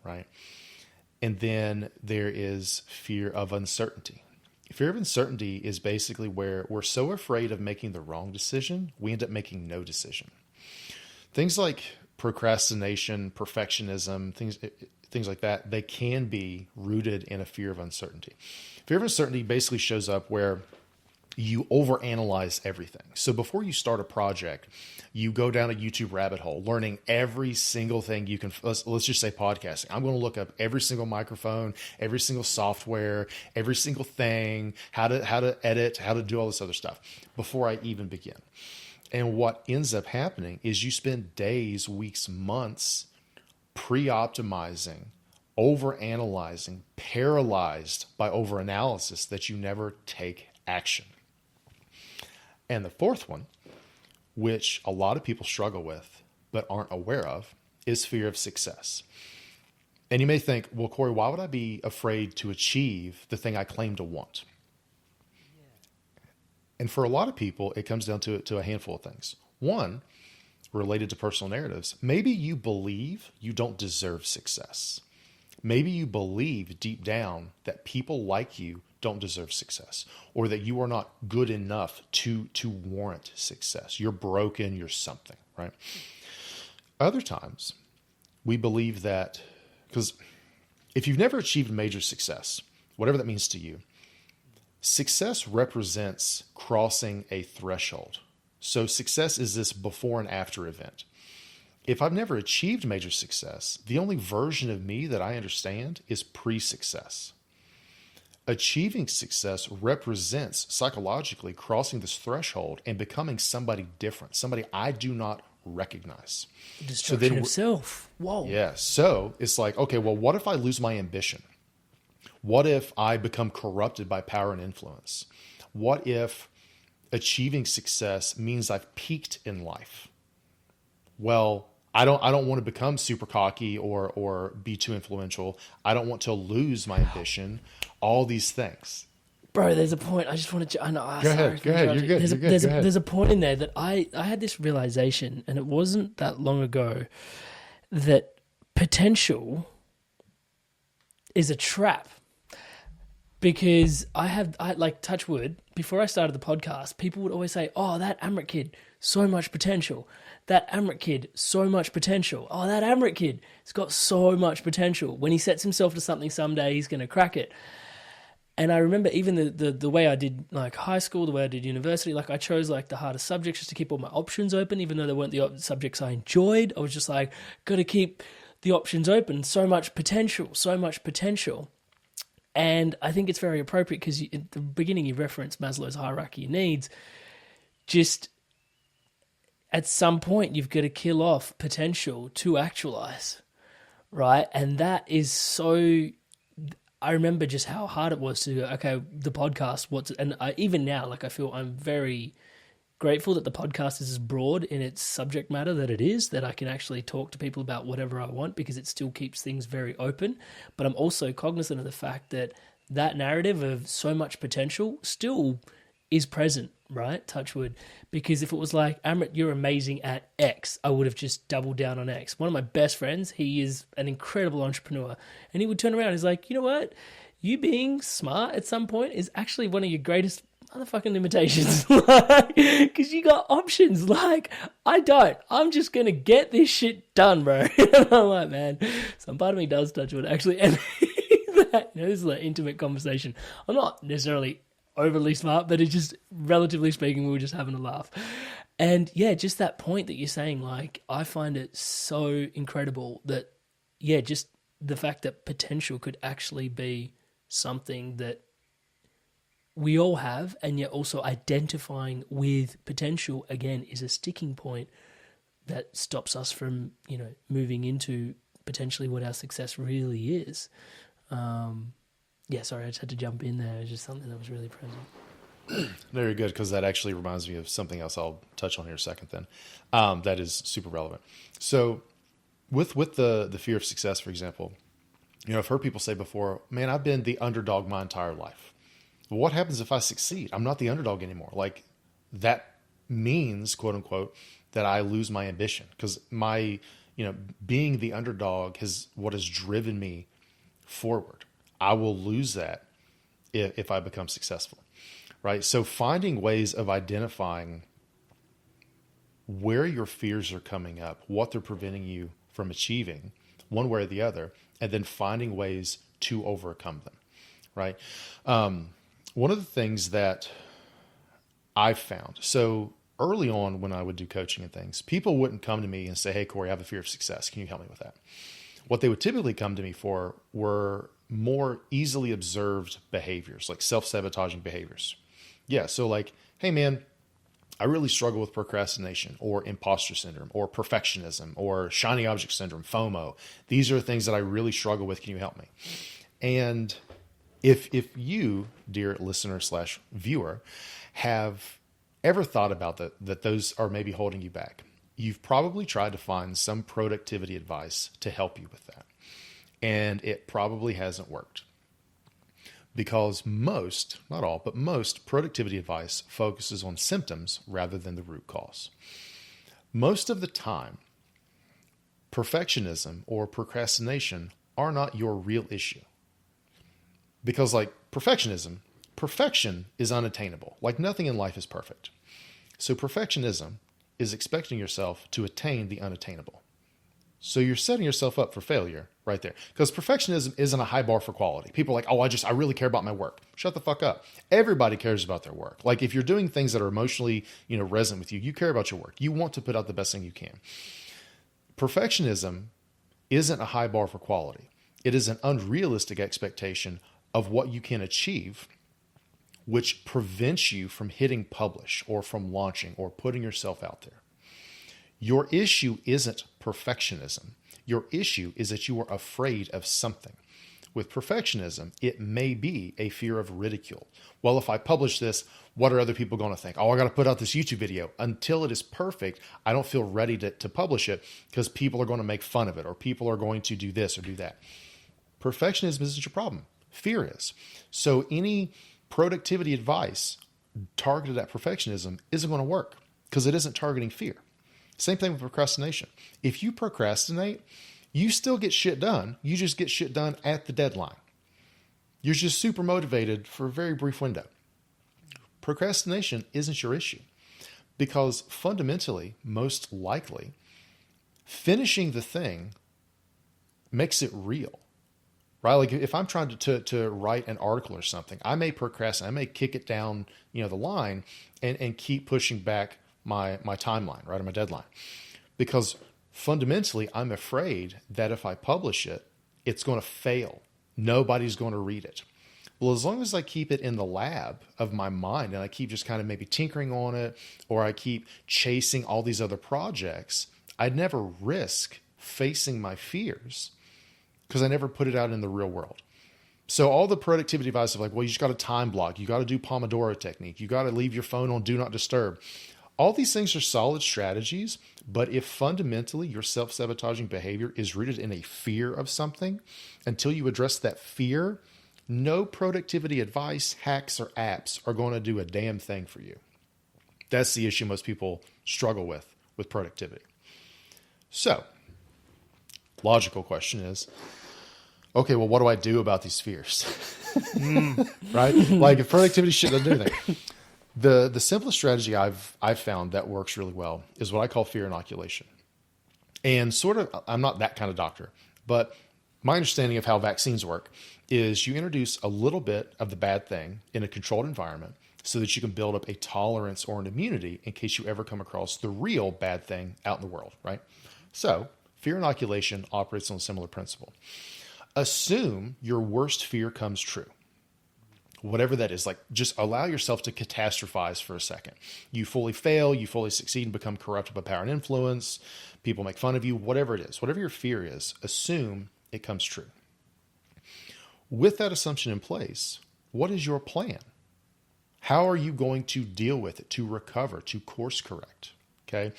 Right? And then there is fear of uncertainty. Fear of uncertainty is basically where we're so afraid of making the wrong decision, we end up making no decision. Things like procrastination, perfectionism, things like that, they can be rooted in a fear of uncertainty. Fear of uncertainty basically shows up where you overanalyze everything. So before you start a project, you go down a YouTube rabbit hole, learning every single thing you can. Let's just say podcasting. I'm going to look up every single microphone, every single software, every single thing, how to edit, how to do all this other stuff before I even begin. And what ends up happening is you spend days, weeks, months pre-optimizing, overanalyzing, paralyzed by overanalysis that you never take action. And the fourth one, which a lot of people struggle with but aren't aware of, is fear of success. And you may think, well, Corey, why would I be afraid to achieve the thing I claim to want? And for a lot of people, it comes down to a handful of things. One, related to personal narratives, maybe you believe you don't deserve success. Maybe you believe deep down that people like you don't deserve success, or that you are not good enough to warrant success. You're broken, you're something, right? Other times, we believe that, because if you've never achieved major success, whatever that means to you, success represents crossing a threshold. So success is this before and after event. If I've never achieved major success, the only version of me that I understand is pre-success. Achieving success represents psychologically crossing this threshold and becoming somebody different, somebody I do not recognize. Destruction of self. Whoa. Yeah. So it's like, okay, well, what if I lose my ambition? What if I become corrupted by power and influence? What if achieving success means I've peaked in life? Well, I don't want to become super cocky or be too influential. I don't want to lose my ambition. All these things. Bro, there's a point. I just wanted to. Go ahead. You're good. There's a point in there that I had this realization, and it wasn't that long ago, that potential is a trap. Because I like, touch wood, before I started the podcast, people would always say, oh, that Amrit kid, so much potential. That Amrit kid, so much potential. Oh, that Amrit kid, he's got so much potential. When he sets himself to something someday, he's going to crack it. And I remember even the way I did like high school, the way I did university, like I chose like the hardest subjects just to keep all my options open, even though they weren't the subjects I enjoyed. I was just like, got to keep the options open. So much potential, so much potential. And I think it's very appropriate because at the beginning you referenced Maslow's hierarchy of needs. Just at some point you've got to kill off potential to actualize, right? And that is so... I remember just how hard it was to go, okay, the podcast, even now, like I feel I'm very grateful that the podcast is as broad in its subject matter that it is, that I can actually talk to people about whatever I want because it still keeps things very open. But I'm also cognizant of the fact that that narrative of so much potential still is present, right? Touch wood. Because if it was like, Amrit, you're amazing at X, I would have just doubled down on X. One of my best friends, he is an incredible entrepreneur. And he would turn around and he's like, you know what? You being smart at some point is actually one of your greatest motherfucking limitations. Because you got options. Like, I don't. I'm just going to get this shit done, bro. And I'm like, man, some part of me does touch wood, actually. And this is an intimate conversation. I'm not necessarily overly smart, but it's just, relatively speaking, we were just having a laugh. And yeah, just that point that you're saying, like, I find it so incredible that, yeah, just the fact that potential could actually be something that we all have, and yet also identifying with potential, again, is a sticking point that stops us from, moving into potentially what our success really is. Yeah, sorry, I just had to jump in there. It was just something that was really present. Very good, because that actually reminds me of something else I'll touch on here in a second then. That is super relevant. So with the fear of success, for example, I've heard people say before, man, I've been the underdog my entire life. Well, what happens if I succeed? I'm not the underdog anymore. Like, that means, quote unquote, that I lose my ambition, because my, being the underdog is what has driven me forward. I will lose that if I become successful, right? So finding ways of identifying where your fears are coming up, what they're preventing you from achieving one way or the other, and then finding ways to overcome them, right? One of the things that I've found, so early on when I would do coaching and things, people wouldn't come to me and say, hey, Corey, I have a fear of success. Can you help me with that? What they would typically come to me for were more easily observed behaviors, like self-sabotaging behaviors. Yeah, so like, hey man, I really struggle with procrastination or imposter syndrome or perfectionism or shiny object syndrome, FOMO. These are things that I really struggle with. Can you help me? And if you, dear listener / viewer, have ever thought about that those are maybe holding you back, you've probably tried to find some productivity advice to help you with that. And it probably hasn't worked, because most, not all, but most productivity advice focuses on symptoms rather than the root cause. Most of the time, perfectionism or procrastination are not your real issue. Because like perfection is unattainable. Like nothing in life is perfect. So perfectionism is expecting yourself to attain the unattainable. So you're setting yourself up for failure right there, because perfectionism isn't a high bar for quality. People are like, oh, I really care about my work. Shut the fuck up. Everybody cares about their work. Like if you're doing things that are emotionally, resonant with you, you care about your work. You want to put out the best thing you can. Perfectionism isn't a high bar for quality. It is an unrealistic expectation of what you can achieve, which prevents you from hitting publish or from launching or putting yourself out there. Your issue isn't perfectionism. Your issue is that you are afraid of something. With perfectionism, it may be a fear of ridicule. Well, if I publish this, what are other people going to think? Oh, I got to put out this YouTube video. Until it is perfect, I don't feel ready to publish it because people are going to make fun of it or people are going to do this or do that. Perfectionism isn't your problem. Fear is. So any productivity advice targeted at perfectionism isn't going to work because it isn't targeting fear. Same thing with procrastination. If you procrastinate, you still get shit done. You just get shit done at the deadline. You're just super motivated for a very brief window. Procrastination isn't your issue because fundamentally, most likely, finishing the thing makes it real. right? Like if I'm trying to write an article or something, I may procrastinate, I may kick it down, the line and keep pushing back my timeline, right? Or my deadline, because fundamentally I'm afraid that if I publish it, it's going to fail. Nobody's going to read it. Well, as long as I keep it in the lab of my mind and I keep just kind of maybe tinkering on it, or I keep chasing all these other projects, I'd never risk facing my fears because I never put it out in the real world. So all the productivity advice of like, well, you just got to time block. You got to do Pomodoro technique. You got to leave your phone on do not disturb. All these things are solid strategies, but if fundamentally your self-sabotaging behavior is rooted in a fear of something, until you address that fear, no productivity advice, hacks, or apps are going to do a damn thing for you. That's the issue most people struggle with productivity. So, logical question is, okay, well, what do I do about these fears? Right? Like if productivity shit doesn't do anything. The simplest strategy I've found that works really well is what I call fear inoculation. And sort of, I'm not that kind of doctor, but my understanding of how vaccines work is you introduce a little bit of the bad thing in a controlled environment so that you can build up a tolerance or an immunity in case you ever come across the real bad thing out in the world, right? So fear inoculation operates on a similar principle. Assume your worst fear comes true. Whatever that is, like just allow yourself to catastrophize for a second. You fully fail, you fully succeed and become corrupted by power and influence. People make fun of you, whatever it is, whatever your fear is, assume it comes true. With that assumption in place, what is your plan? How are you going to deal with it, to recover, to course correct? Okay?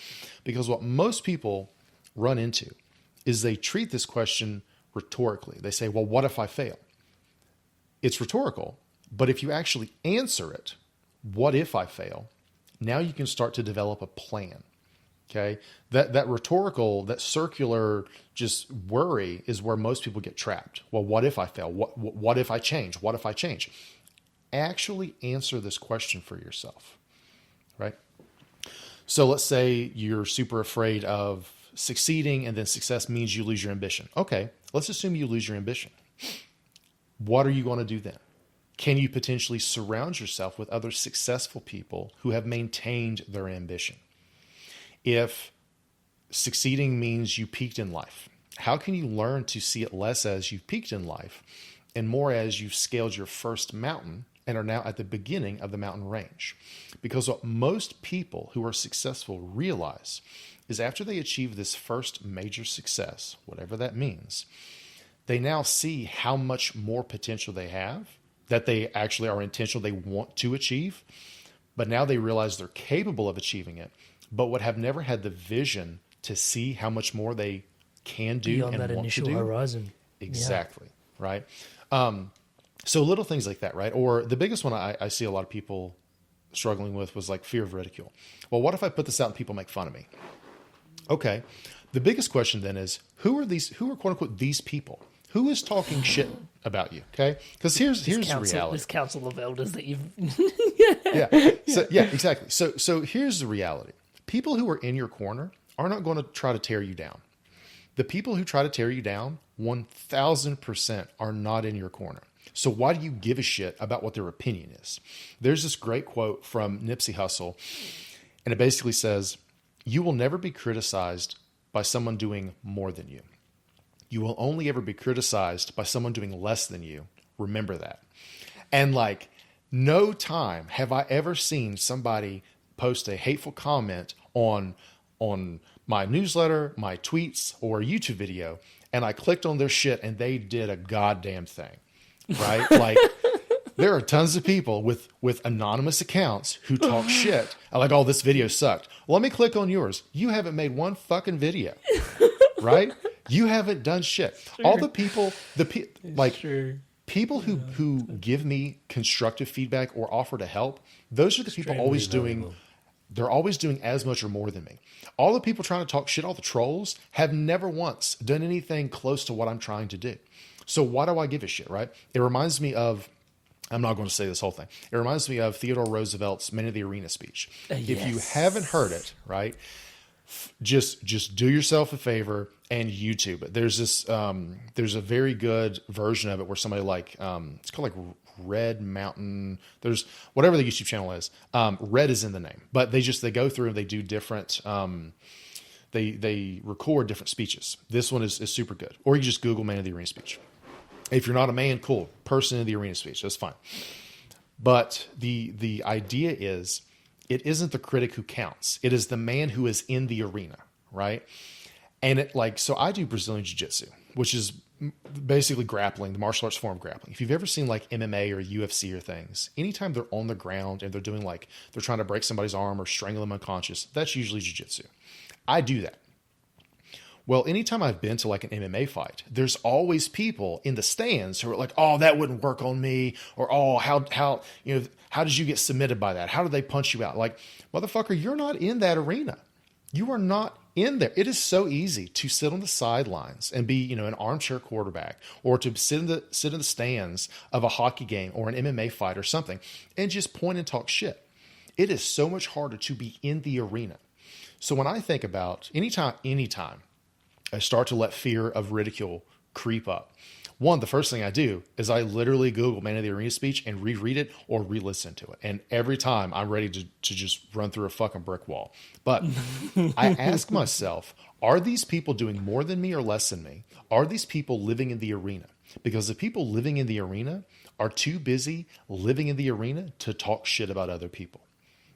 Because what most people run into is they treat this question rhetorically. They say, well, what if I fail? It's rhetorical, but if you actually answer it, what if I fail? Now you can start to develop a plan. Okay. That rhetorical, that circular just worry is where most people get trapped. Well, what if I fail? What if I change? What if I change? Actually answer this question for yourself, right? So let's say you're super afraid of succeeding and then success means you lose your ambition. Okay. Let's assume you lose your ambition. What are you going to do then? Can you potentially surround yourself with other successful people who have maintained their ambition? If succeeding means you peaked in life, how can you learn to see it less as you've peaked in life and more as you've scaled your first mountain and are now at the beginning of the mountain range? Because what most people who are successful realize is after they achieve this first major success, whatever that means, they now see how much more potential they have, that they actually are intentional, they want to achieve, but now they realize they're capable of achieving it, but would have never had the vision to see how much more they can do beyond and that want initial to do. horizon. Exactly. Yeah. Right. So little things like that, right? Or the biggest one I see a lot of people struggling with was like fear of ridicule. Well, what if I put this out and people make fun of me? Okay. The biggest question then is, who are quote unquote these people? Who is talking shit about you? Okay. Because here's the reality. This council of elders that you've, Yeah, exactly. So here's the reality. People who are in your corner are not going to try to tear you down. The people who try to tear you down, 1000% are not in your corner. So why do you give a shit about what their opinion is? There's this great quote from Nipsey Hussle, and it basically says, you will never be criticized by someone doing more than you. You will only ever be criticized by someone doing less than you. Remember that. And like, no time have I ever seen somebody post a hateful comment on my newsletter, my tweets, or a YouTube video, and I clicked on their shit and they did a goddamn thing, right? Like, there are tons of people with anonymous accounts who talk shit. I'm like, oh, this video sucked. Well, let me click on yours. You haven't made one fucking video, right? You haven't done shit. Sure. All the people, people who give me constructive feedback or offer to help, those are the people always doing, they're always doing as much or more than me. All the people trying to talk shit, all the trolls, have never once done anything close to what I'm trying to do. So why do I give a shit, right? It reminds me of, I'm not going to say this whole thing. It reminds me of Theodore Roosevelt's Men of the Arena speech. If you haven't heard it, right? Just do yourself a favor and YouTube it. There's this there's a very good version of it where somebody like it's called like Red Mountain. There's whatever the YouTube channel is. Red is in the name, but they go through and they do different. They record different speeches. This one is super good. Or you just Google man in the arena speech. If you're not a man, cool. Person in the arena speech, that's fine. But the idea is, it isn't the critic who counts. It is the man who is in the arena, right? And so I do Brazilian Jiu-Jitsu, which is basically grappling, the martial arts form of grappling. If you've ever seen like MMA or UFC or things, anytime they're on the ground and they're doing they're trying to break somebody's arm or strangle them unconscious, that's usually Jiu-Jitsu. I do that. Well, anytime I've been to like an MMA fight, there's always people in the stands who are like, oh, that wouldn't work on me. Or, oh, how did you get submitted by that? How did they punch you out? Like, motherfucker, you're not in that arena. You are not in there. It is so easy to sit on the sidelines and be, an armchair quarterback, or to sit in the stands of a hockey game or an MMA fight or something and just point and talk shit. It is so much harder to be in the arena. So when I think about anytime I start to let fear of ridicule creep up, the first thing I do is I literally Google man in the arena speech and reread it or re-listen to it. And every time I'm ready to just run through a fucking brick wall. But I ask myself, are these people doing more than me or less than me? Are these people living in the arena? Because the people living in the arena are too busy living in the arena to talk shit about other people.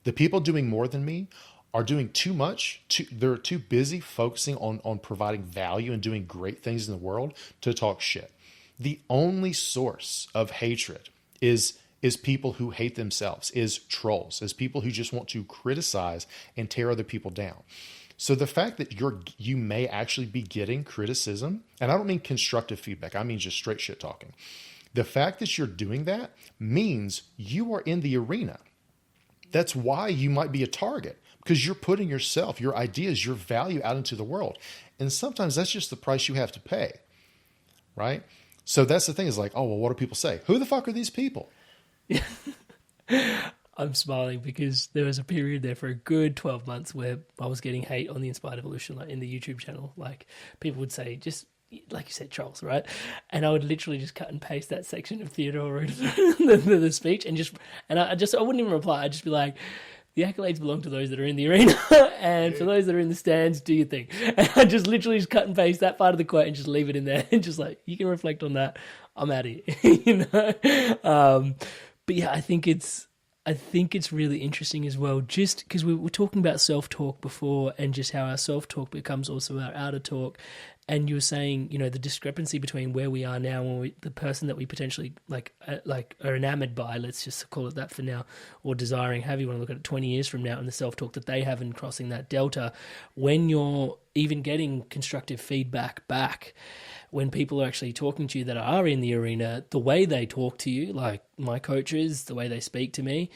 The people doing more than me are doing too much. They're too busy focusing on providing value and doing great things in the world to talk shit. The only source of hatred is people who hate themselves, is trolls, is people who just want to criticize and tear other people down. So the fact that you may actually be getting criticism, and I don't mean constructive feedback, I mean just straight shit talking. The fact that you're doing that means you are in the arena. That's why you might be a target. Because you're putting yourself, your ideas, your value out into the world. And sometimes that's just the price you have to pay, right? So that's the thing, is like, oh, well, what do people say? Who the fuck are these people? I'm smiling because there was a period there for a good 12 months where I was getting hate on the Inspired Evolution, like in the YouTube channel. Like people would say, just like you said, trolls, right? And I would literally just cut and paste that section of Theodore Roosevelt, the speech, and I wouldn't even reply. I'd just be like, the accolades belong to those that are in the arena, and for those that are in the stands, do your thing. And I just literally just cut and paste that part of the quote and just leave it in there, and just like, you can reflect on that. I'm out of here, But yeah, I think it's really interesting as well, just because we were talking about self-talk before, and just how our self-talk becomes also our outer talk. And you were saying, the discrepancy between where we are now and the person that we potentially are enamored by, let's just call it that for now, or desiring, however you want to look at it, 20 years from now, and the self-talk that they have, and crossing that delta. When you're even getting constructive feedback back, when people are actually talking to you that are in the arena, the way they talk to you, like my coaches, the way they speak to me,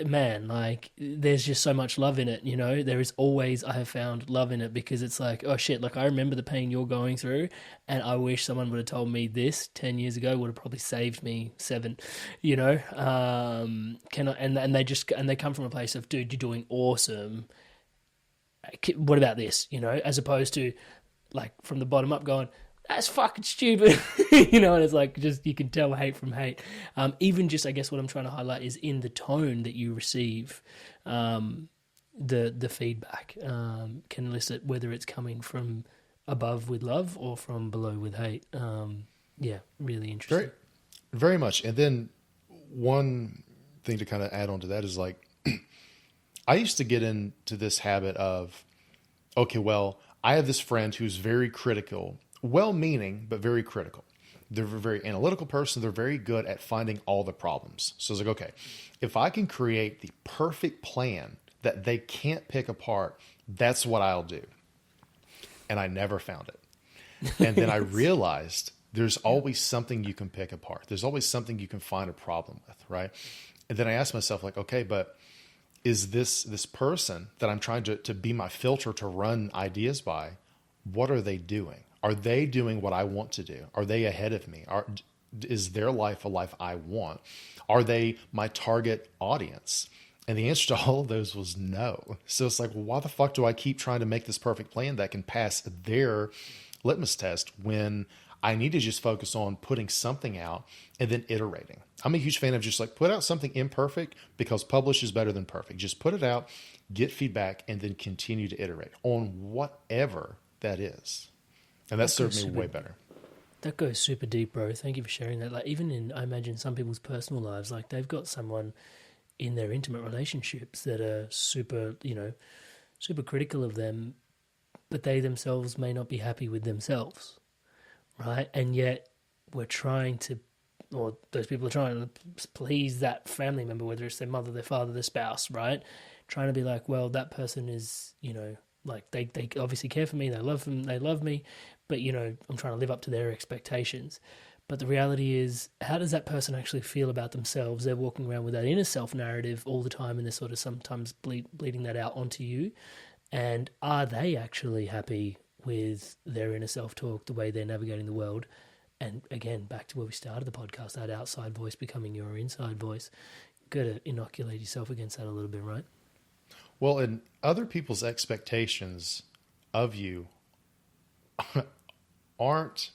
man, like there's just so much love in it, there is always, I have found love in it, because it's like, oh shit, like I remember the pain you're going through, and I wish someone would have told me this 10 years ago, would have probably saved me 7, and they come from a place of, dude, you're doing awesome. What about this? As opposed to like from the bottom up going, that's fucking stupid, and it's like, just, you can tell hate from hate. Even just, I guess what I'm trying to highlight is in the tone that you receive, the feedback can elicit whether it's coming from above with love or from below with hate. Yeah, really interesting. Very, very much. And then one thing to kind of add on to that is like, I used to get into this habit of, okay, well, I have this friend who's very critical, well-meaning, but very critical. They're a very analytical person. They're very good at finding all the problems. So it's like, okay, if I can create the perfect plan that they can't pick apart, that's what I'll do. And I never found it. And then I realized there's always something you can pick apart. There's always something you can find a problem with, right? And then I asked myself, like, okay, but is this person that I'm trying to be my filter to run ideas by, what are they doing? Are they doing what I want to do? Are they ahead of me? Is their life a life I want? Are they my target audience? And the answer to all of those was no. So it's like, well, why the fuck do I keep trying to make this perfect plan that can pass their litmus test when I need to just focus on putting something out and then iterating? I'm a huge fan of just like put out something imperfect, because publish is better than perfect. Just put it out, get feedback, and then continue to iterate on whatever that is. And that served me way better. That goes super deep, bro. Thank you for sharing that. Like, even in, I imagine, some people's personal lives, like they've got someone in their intimate relationships that are super, super critical of them, but they themselves may not be happy with themselves, right? And yet we're trying to, or those people are trying to please that family member, whether it's their mother, their father, their spouse, right? Trying to be like, well, that person is, like they obviously care for me, they love me, but, I'm trying to live up to their expectations. But the reality is, how does that person actually feel about themselves? They're walking around with that inner self narrative all the time, and they're sort of sometimes bleeding that out onto you. And are they actually happy with their inner self talk, the way they're navigating the world? And again, back to where we started the podcast, that outside voice becoming your inside voice. You've got to inoculate yourself against that a little bit, right? Well, and other people's expectations of you aren't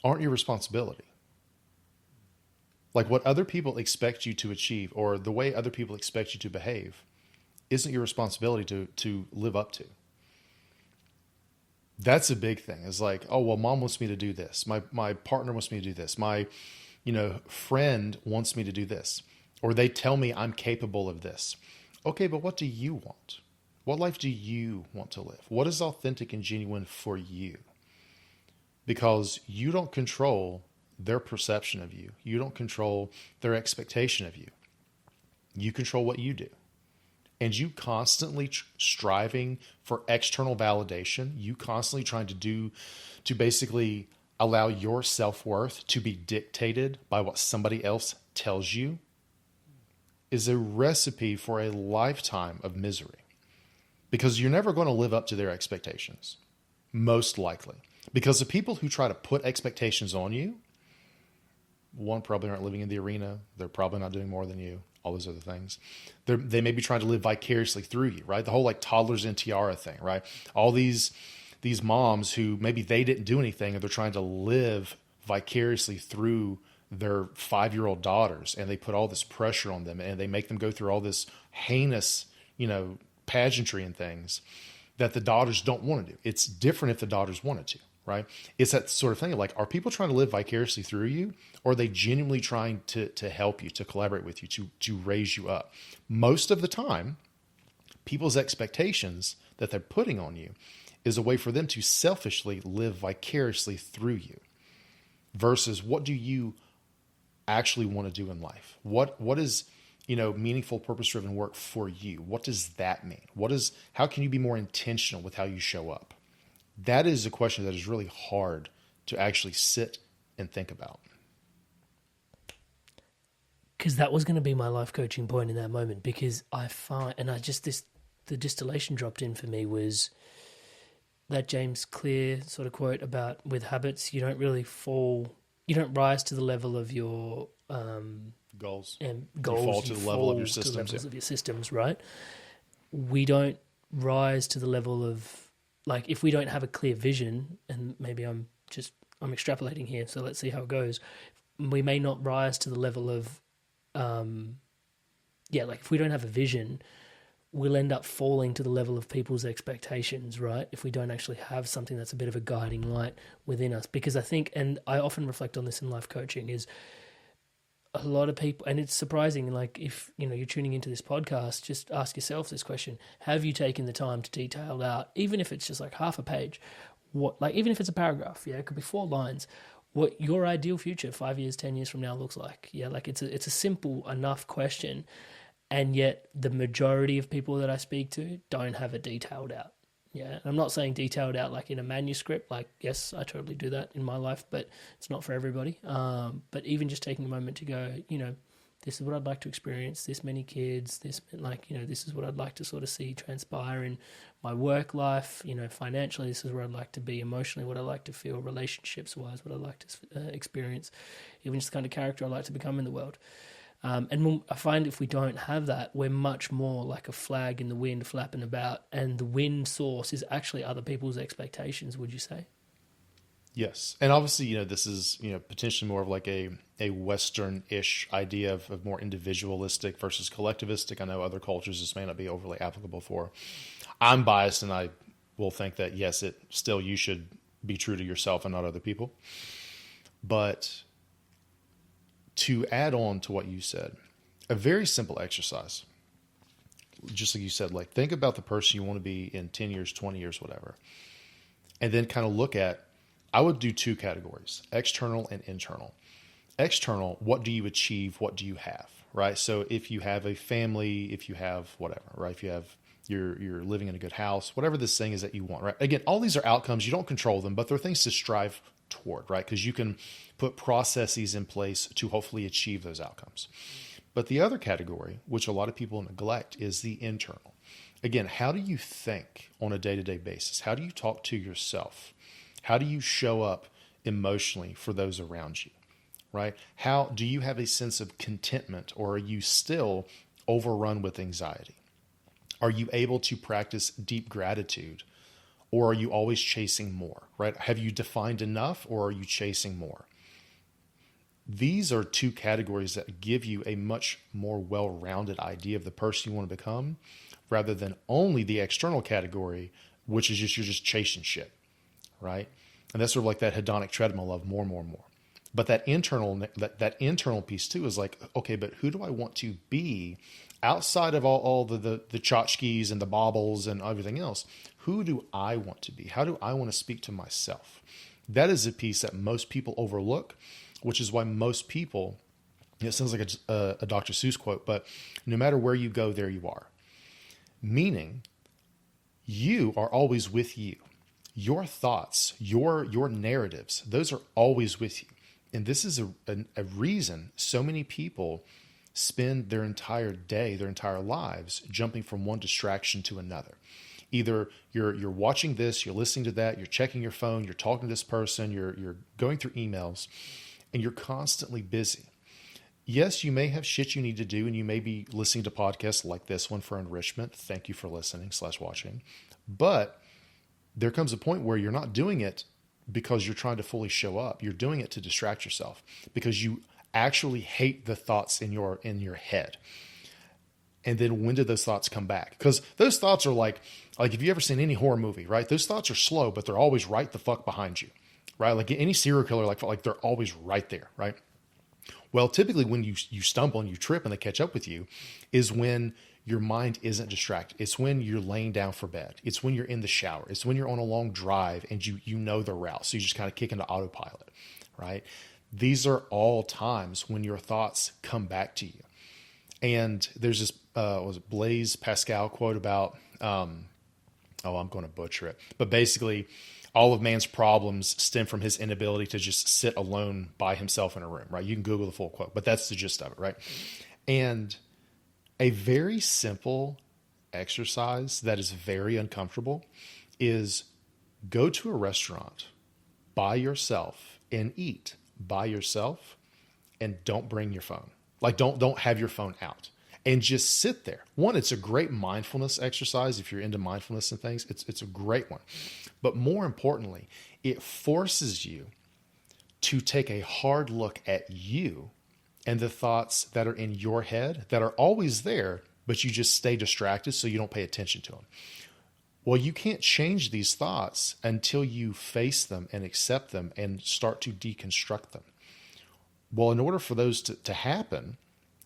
your responsibility. Like what other people expect you to achieve, or the way other people expect you to behave, isn't your responsibility to live up to. That's a big thing. It's like, oh, well, mom wants me to do this. My partner wants me to do this. My, friend wants me to do this. Or they tell me I'm capable of this. Okay, but what do you want? What life do you want to live? What is authentic and genuine for you? Because you don't control their perception of you. You don't control their expectation of you. You control what you do. And you constantly striving for external validation, you constantly trying to basically allow your self-worth to be dictated by what somebody else tells you, is a recipe for a lifetime of misery. Because you're never going to live up to their expectations, most likely. Because the people who try to put expectations on you, one, probably aren't living in the arena. They're probably not doing more than you. All those other things. They may be trying to live vicariously through you, right? The whole like toddlers and tiara thing, right? All these moms who maybe they didn't do anything, and they're trying to live vicariously through their 5-year-old daughters, and they put all this pressure on them, and they make them go through all this heinous, pageantry and things that the daughters don't want to do. It's different if the daughters wanted to, right? It's that sort of thing. Like, are people trying to live vicariously through you, or are they genuinely trying to help you, to collaborate with you, to raise you up? Most of the time, people's expectations that they're putting on you is a way for them to selfishly live vicariously through you, versus what do you actually want to do in life? What is meaningful, purpose-driven work for you? What does that mean? How can you be more intentional with how you show up? That is a question that is really hard to actually sit and think about. Because that was going to be my life coaching point in that moment, because I find, and the distillation dropped in for me was that James Clear sort of quote about, with habits, you don't rise to the level of your goals. And you fall to the level of your systems. To the levels of your systems, right? We don't rise to the level of, like, if we don't have a clear vision, and maybe I'm extrapolating here, so let's see how it goes. We may not rise to the level of, like if we don't have a vision, we'll end up falling to the level of people's expectations, right? If we don't actually have something that's a bit of a guiding light within us. Because I think, and I often reflect on this in life coaching, is a lot of people, and it's surprising, like if you're tuning into this podcast, just ask yourself this question: have you taken the time to detail out, even if it's just like half a page, even if it's a paragraph, it could be 4 lines, what your ideal future 5 years, 10 years from now looks like? It's a simple enough question, and yet the majority of people that I speak to don't have it detailed out. Yeah, I'm not saying detailed out like in a manuscript. Like, yes, I totally do that in my life, but it's not for everybody. But even just taking a moment to go, this is what I'd like to experience, this many kids, this is what I'd like to sort of see transpire in my work life, financially, this is where I'd like to be, emotionally, what I'd like to feel, relationships-wise, what I'd like to experience, even just the kind of character I'd like to become in the world. I find if we don't have that, we're much more like a flag in the wind flapping about, and the wind source is actually other people's expectations, would you say? Yes. And obviously, this is, potentially more of like a Western-ish idea of more individualistic versus collectivistic. I know other cultures this may not be overly applicable for. I'm biased and I will think that, yes, you should be true to yourself and not other people. But to add on to what you said, a very simple exercise, just like you said, like think about the person you want to be in 10 years, 20 years, whatever. And then kind of look at, I would do two categories, external and internal. External, what do you achieve? What do you have, right? So if you have a family, if you have whatever, right? If you have, you're living in a good house, whatever this thing is that you want, right? Again, all these are outcomes. You don't control them, but they're things to strive toward, right? Because you can put processes in place to hopefully achieve those outcomes. But the other category, which a lot of people neglect, is the internal. Again, how do you think on a day-to-day basis? How do you talk to yourself? How do you show up emotionally for those around you, right? How do you have a sense of contentment, or are you still overrun with anxiety? Are you able to practice deep gratitude, or are you always chasing more, right? Have you defined enough, or are you chasing more? These are two categories that give you a much more well-rounded idea of the person you want to become, rather than only the external category, which is just, you're just chasing shit, right? And that's sort of like that hedonic treadmill of more and more and more. But that internal piece too is like, okay, but who do I want to be outside of all the tchotchkes and the baubles and everything else? Who do I want to be? How do I want to speak to myself? That is a piece that most people overlook, which is why most people, it sounds like a Dr. Seuss quote, but no matter where you go, there you are. Meaning, you are always with you. Your thoughts, your narratives, those are always with you. And this is a reason so many people spend their entire day, their entire lives, jumping from one distraction to another. Either you're watching this, you're listening to that, you're checking your phone, you're talking to this person, you're going through emails, and you're constantly busy. Yes, you may have shit you need to do, and you may be listening to podcasts like this one for enrichment. Thank you for listening / watching. But there comes a point where you're not doing it because you're trying to fully show up. You're doing it to distract yourself because you actually hate the thoughts in your head. And then when do those thoughts come back? Because those thoughts are like if you ever seen any horror movie, right? Those thoughts are slow, but they're always right the fuck behind you, right? Like any serial killer, like they're always right there, right? Well, typically when you stumble and you trip and they catch up with you is when your mind isn't distracted. It's when you're laying down for bed. It's when you're in the shower. It's when you're on a long drive and you know the route. So you just kind of kick into autopilot, right? These are all times when your thoughts come back to you. And there's this, was it Blaise Pascal quote about, I'm going to butcher it, but basically all of man's problems stem from his inability to just sit alone by himself in a room, right? You can Google the full quote, but that's the gist of it, right? And a very simple exercise that is very uncomfortable is go to a restaurant by yourself and eat by yourself, and don't bring your phone. Like don't have your phone out and just sit there. One, it's a great mindfulness exercise. If you're into mindfulness and things, it's a great one. But more importantly, it forces you to take a hard look at you and the thoughts that are in your head that are always there, but you just stay distracted so you don't pay attention to them. Well, you can't change these thoughts until you face them and accept them and start to deconstruct them. Well, in order for those to happen,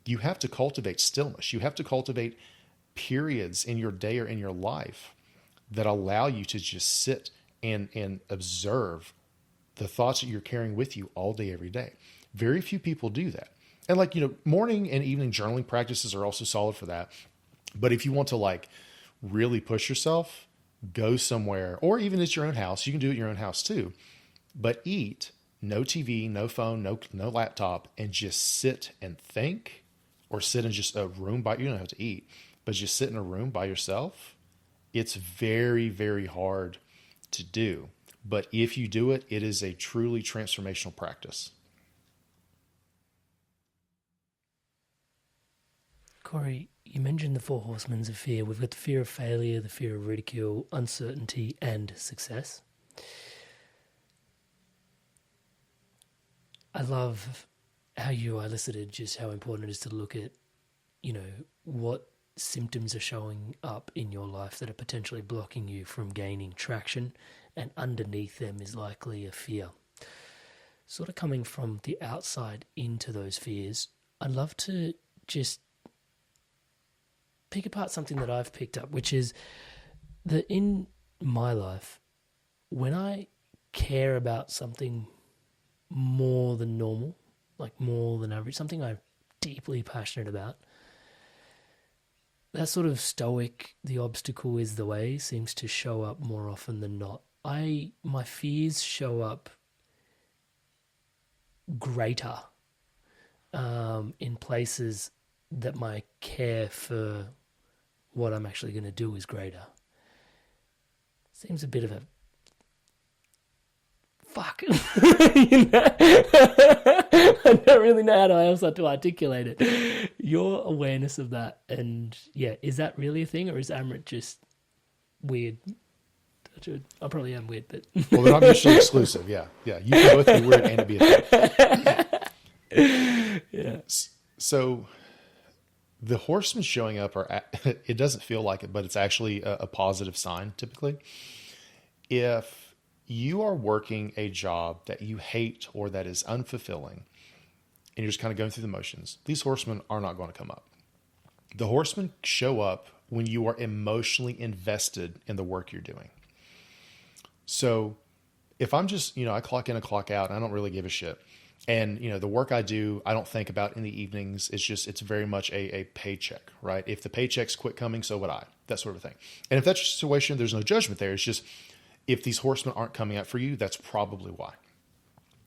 you have to cultivate stillness. You have to cultivate periods in your day or in your life that allow you to just sit and observe the thoughts that you're carrying with you all day, every day. Very few people do that. And morning and evening journaling practices are also solid for that. But if you want to really push yourself, go somewhere, or even at your own house, you can do it at your own house too, but eat, no TV, no phone, no laptop, and just sit and think, or sit in just a room you don't have to eat, but just sit in a room by yourself. It's very, very hard to do. But if you do it, it is a truly transformational practice. Corey, you mentioned the four horsemen of fear. We've got the fear of failure, the fear of ridicule, uncertainty, and success. I love how you elicited just how important it is to look at, what symptoms are showing up in your life that are potentially blocking you from gaining traction, and underneath them is likely a fear. Sort of coming from the outside into those fears, I'd love to just pick apart something that I've picked up, which is that in my life, when I care about something more than normal, like more than average, something I'm deeply passionate about, that sort of stoic, the obstacle is the way, seems to show up more often than not. My fears show up greater in places that my care for what I'm actually going to do is greater. Seems a bit of a fuck. I don't really know how else to articulate it. Your awareness of that, and is that really a thing, or is Amrit just weird? I probably am weird, but well, they're not mutually exclusive. Yeah. You can both be weird and be a thing. Yeah. So the horsemen showing up it doesn't feel like it, but it's actually a positive sign typically. If you are working a job that you hate or that is unfulfilling, and you're just kind of going through the motions, these horsemen are not going to come up. The horsemen show up when you are emotionally invested in the work you're doing. So if I'm just, I clock in and clock out, and I don't really give a shit. And, the work I do, I don't think about in the evenings. It's very much a paycheck, right? If the paychecks quit coming, so would I, that sort of thing. And if that's your situation, there's no judgment there. It's just, if these horsemen aren't coming out for you, that's probably why.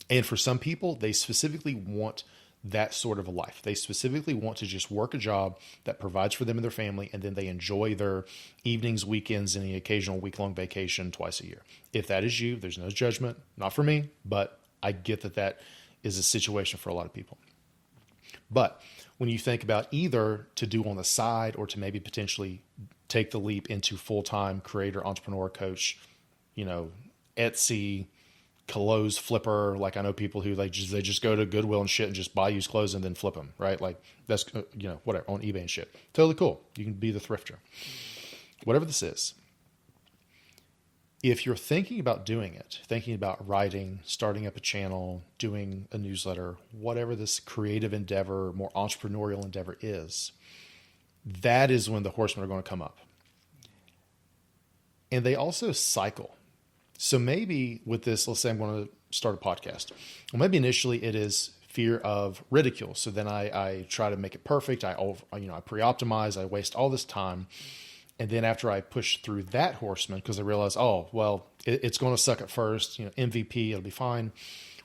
And for some people, they specifically want that sort of a life. They specifically want to just work a job that provides for them and their family, and then they enjoy their evenings, weekends, and the occasional week-long vacation twice a year. If that is you, there's no judgment. Not for me, but I get that is a situation for a lot of people. But when you think about either to do on the side or to maybe potentially take the leap into full-time creator, entrepreneur, coach, Etsy, clothes flipper, like I know people who they just go to Goodwill and shit and just buy used clothes and then flip them, right? Like that's, whatever, on eBay and shit. Totally cool. You can be the thrifter. Whatever this is, if you're thinking about doing it, thinking about writing, starting up a channel, doing a newsletter, whatever this creative endeavor, more entrepreneurial endeavor is, that is when the horsemen are going to come up. And they also cycle. So maybe with this, let's say I'm going to start a podcast. Well, maybe initially it is fear of ridicule. So then I try to make it perfect. I pre-optimize. I waste all this time. And then after I push through that horseman, because I realize, it's going to suck at first, MVP, it'll be fine.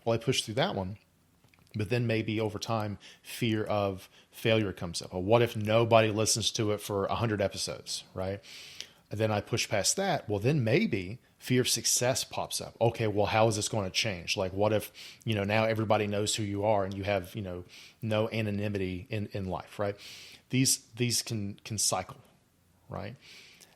Well, I push through that one. But then maybe over time, fear of failure comes up. Well, what if nobody listens to it for 100 episodes, right? And then I push past that. Well, then maybe fear of success pops up. Okay, well, how is this going to change? Like, what if, now everybody knows who you are and you have, no anonymity in life, right? These can cycle, right?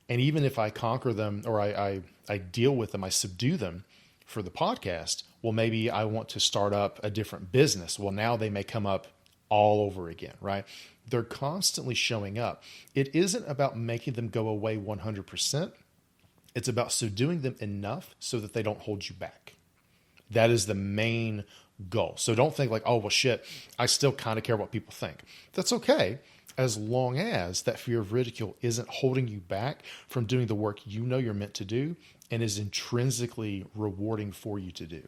And even if I conquer them or I deal with them, I subdue them for the podcast, well, maybe I want to start up a different business. Well, now they may come up all over again, right? They're constantly showing up. It isn't about making them go away 100%. It's about subduing them enough so that they don't hold you back. That is the main goal. So don't think like, oh, well, shit, I still kind of care what people think. That's okay, as long as that fear of ridicule isn't holding you back from doing the work you're meant to do and is intrinsically rewarding for you to do.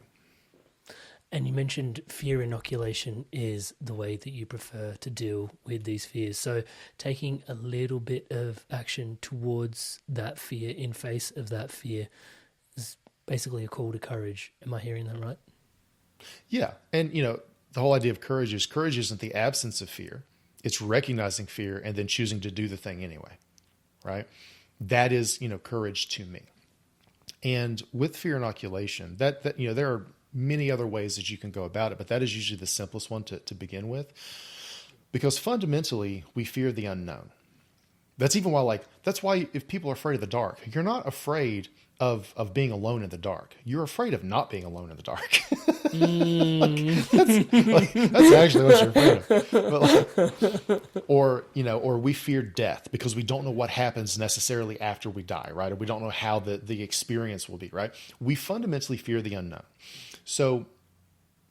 And you mentioned fear inoculation is the way that you prefer to deal with these fears. So taking a little bit of action towards that fear, in face of that fear, is basically a call to courage. Am I hearing that right? Yeah. And, the whole idea of courage isn't the absence of fear. It's recognizing fear and then choosing to do the thing anyway, right? That is, courage to me. And with fear inoculation, that there are many other ways that you can go about it, but that is usually the simplest one to begin with. Because fundamentally, we fear the unknown. That's even why, that's why if people are afraid of the dark, you're not afraid of being alone in the dark. You're afraid of not being alone in the dark. That's actually what you're afraid of. Or we fear death because we don't know what happens necessarily after we die, right? Or we don't know how the experience will be, right? We fundamentally fear the unknown. So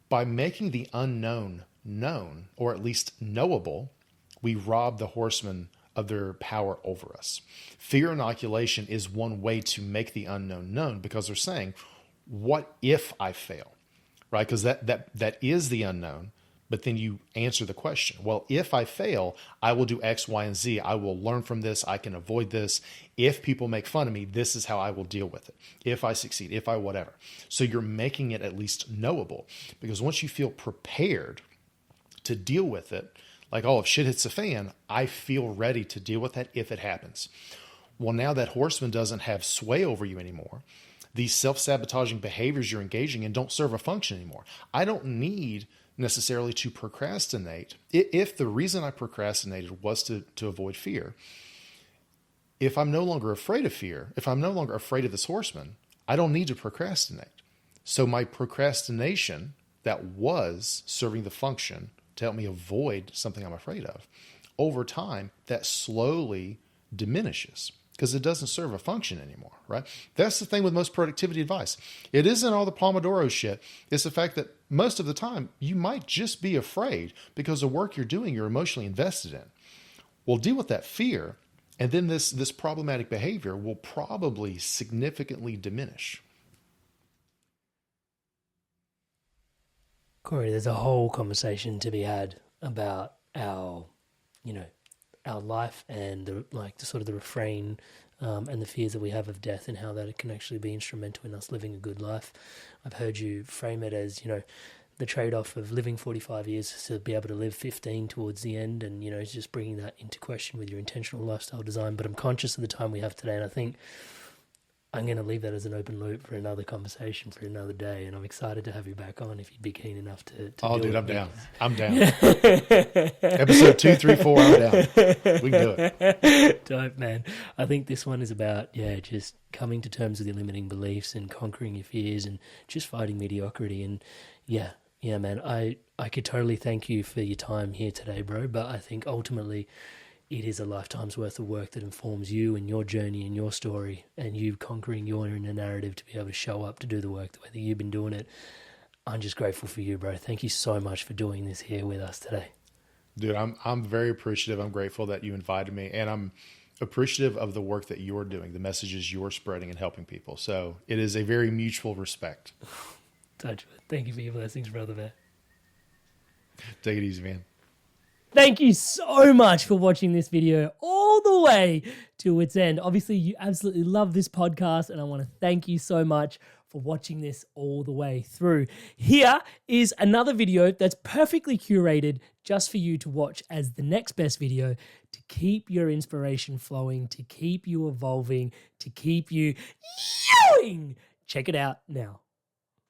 by making the unknown known, or at least knowable, we rob the horsemen of their power over us. Fear inoculation is one way to make the unknown known, because they're saying, what if I fail? Right? Because that is the unknown. But then you answer the question, well, if I fail, I will do X, Y, and Z. I will learn from this. I can avoid this. If people make fun of me, this is how I will deal with it. If I succeed, if I whatever. So you're making it at least knowable, because once you feel prepared to deal with it, like, oh, if shit hits the fan, I feel ready to deal with that if it happens. Well, now that horseman doesn't have sway over you anymore. These self-sabotaging behaviors you're engaging in don't serve a function anymore. I don't need necessarily to procrastinate. If the reason I procrastinated was to avoid fear, if I'm no longer afraid of fear, if I'm no longer afraid of this horseman, I don't need to procrastinate. So my procrastination that was serving the function to help me avoid something I'm afraid of, over time, that slowly diminishes because it doesn't serve a function anymore, right? That's the thing with most productivity advice. It isn't all the Pomodoro shit. It's the fact that most of the time you might just be afraid because the work you're doing, you're emotionally invested in. Well, deal with that fear, and then this problematic behavior will probably significantly diminish. Corey, there's a whole conversation to be had about our life and the sort of the refrain and the fears that we have of death, and how that can actually be instrumental in us living a good life. I've heard you frame it as, the trade-off of living 45 years to be able to live 15 towards the end, and, it's just bringing that into question with your intentional lifestyle design. But I'm conscious of the time we have today, and I think I'm going to leave that as an open loop for another conversation for another day, and I'm excited to have you back on if you'd be keen enough to oh, do dude, it. I'm down. I'm down. Episode 2, 3, 4, I'm down. We can do it. Dope, man. I think this one is about, just coming to terms with your limiting beliefs and conquering your fears and just fighting mediocrity. And yeah, man, I could totally thank you for your time here today, bro, but I think ultimately it is a lifetime's worth of work that informs you and your journey and your story, and you conquering your inner narrative to be able to show up to do the work the way that you've been doing it. I'm just grateful for you, bro. Thank you so much for doing this here with us today. Dude, I'm very appreciative. I'm grateful that you invited me, and I'm appreciative of the work that you're doing, the messages you're spreading and helping people. So it is a very mutual respect. Touch it. Thank you for your blessings, brother, man. Take it easy, man. Thank you so much for watching this video all the way to its end. Obviously, you absolutely love this podcast, and I want to thank you so much for watching this all the way through. Here is another video that's perfectly curated just for you to watch as the next best video to keep your inspiration flowing, to keep you evolving, to keep you yelling. Check it out now.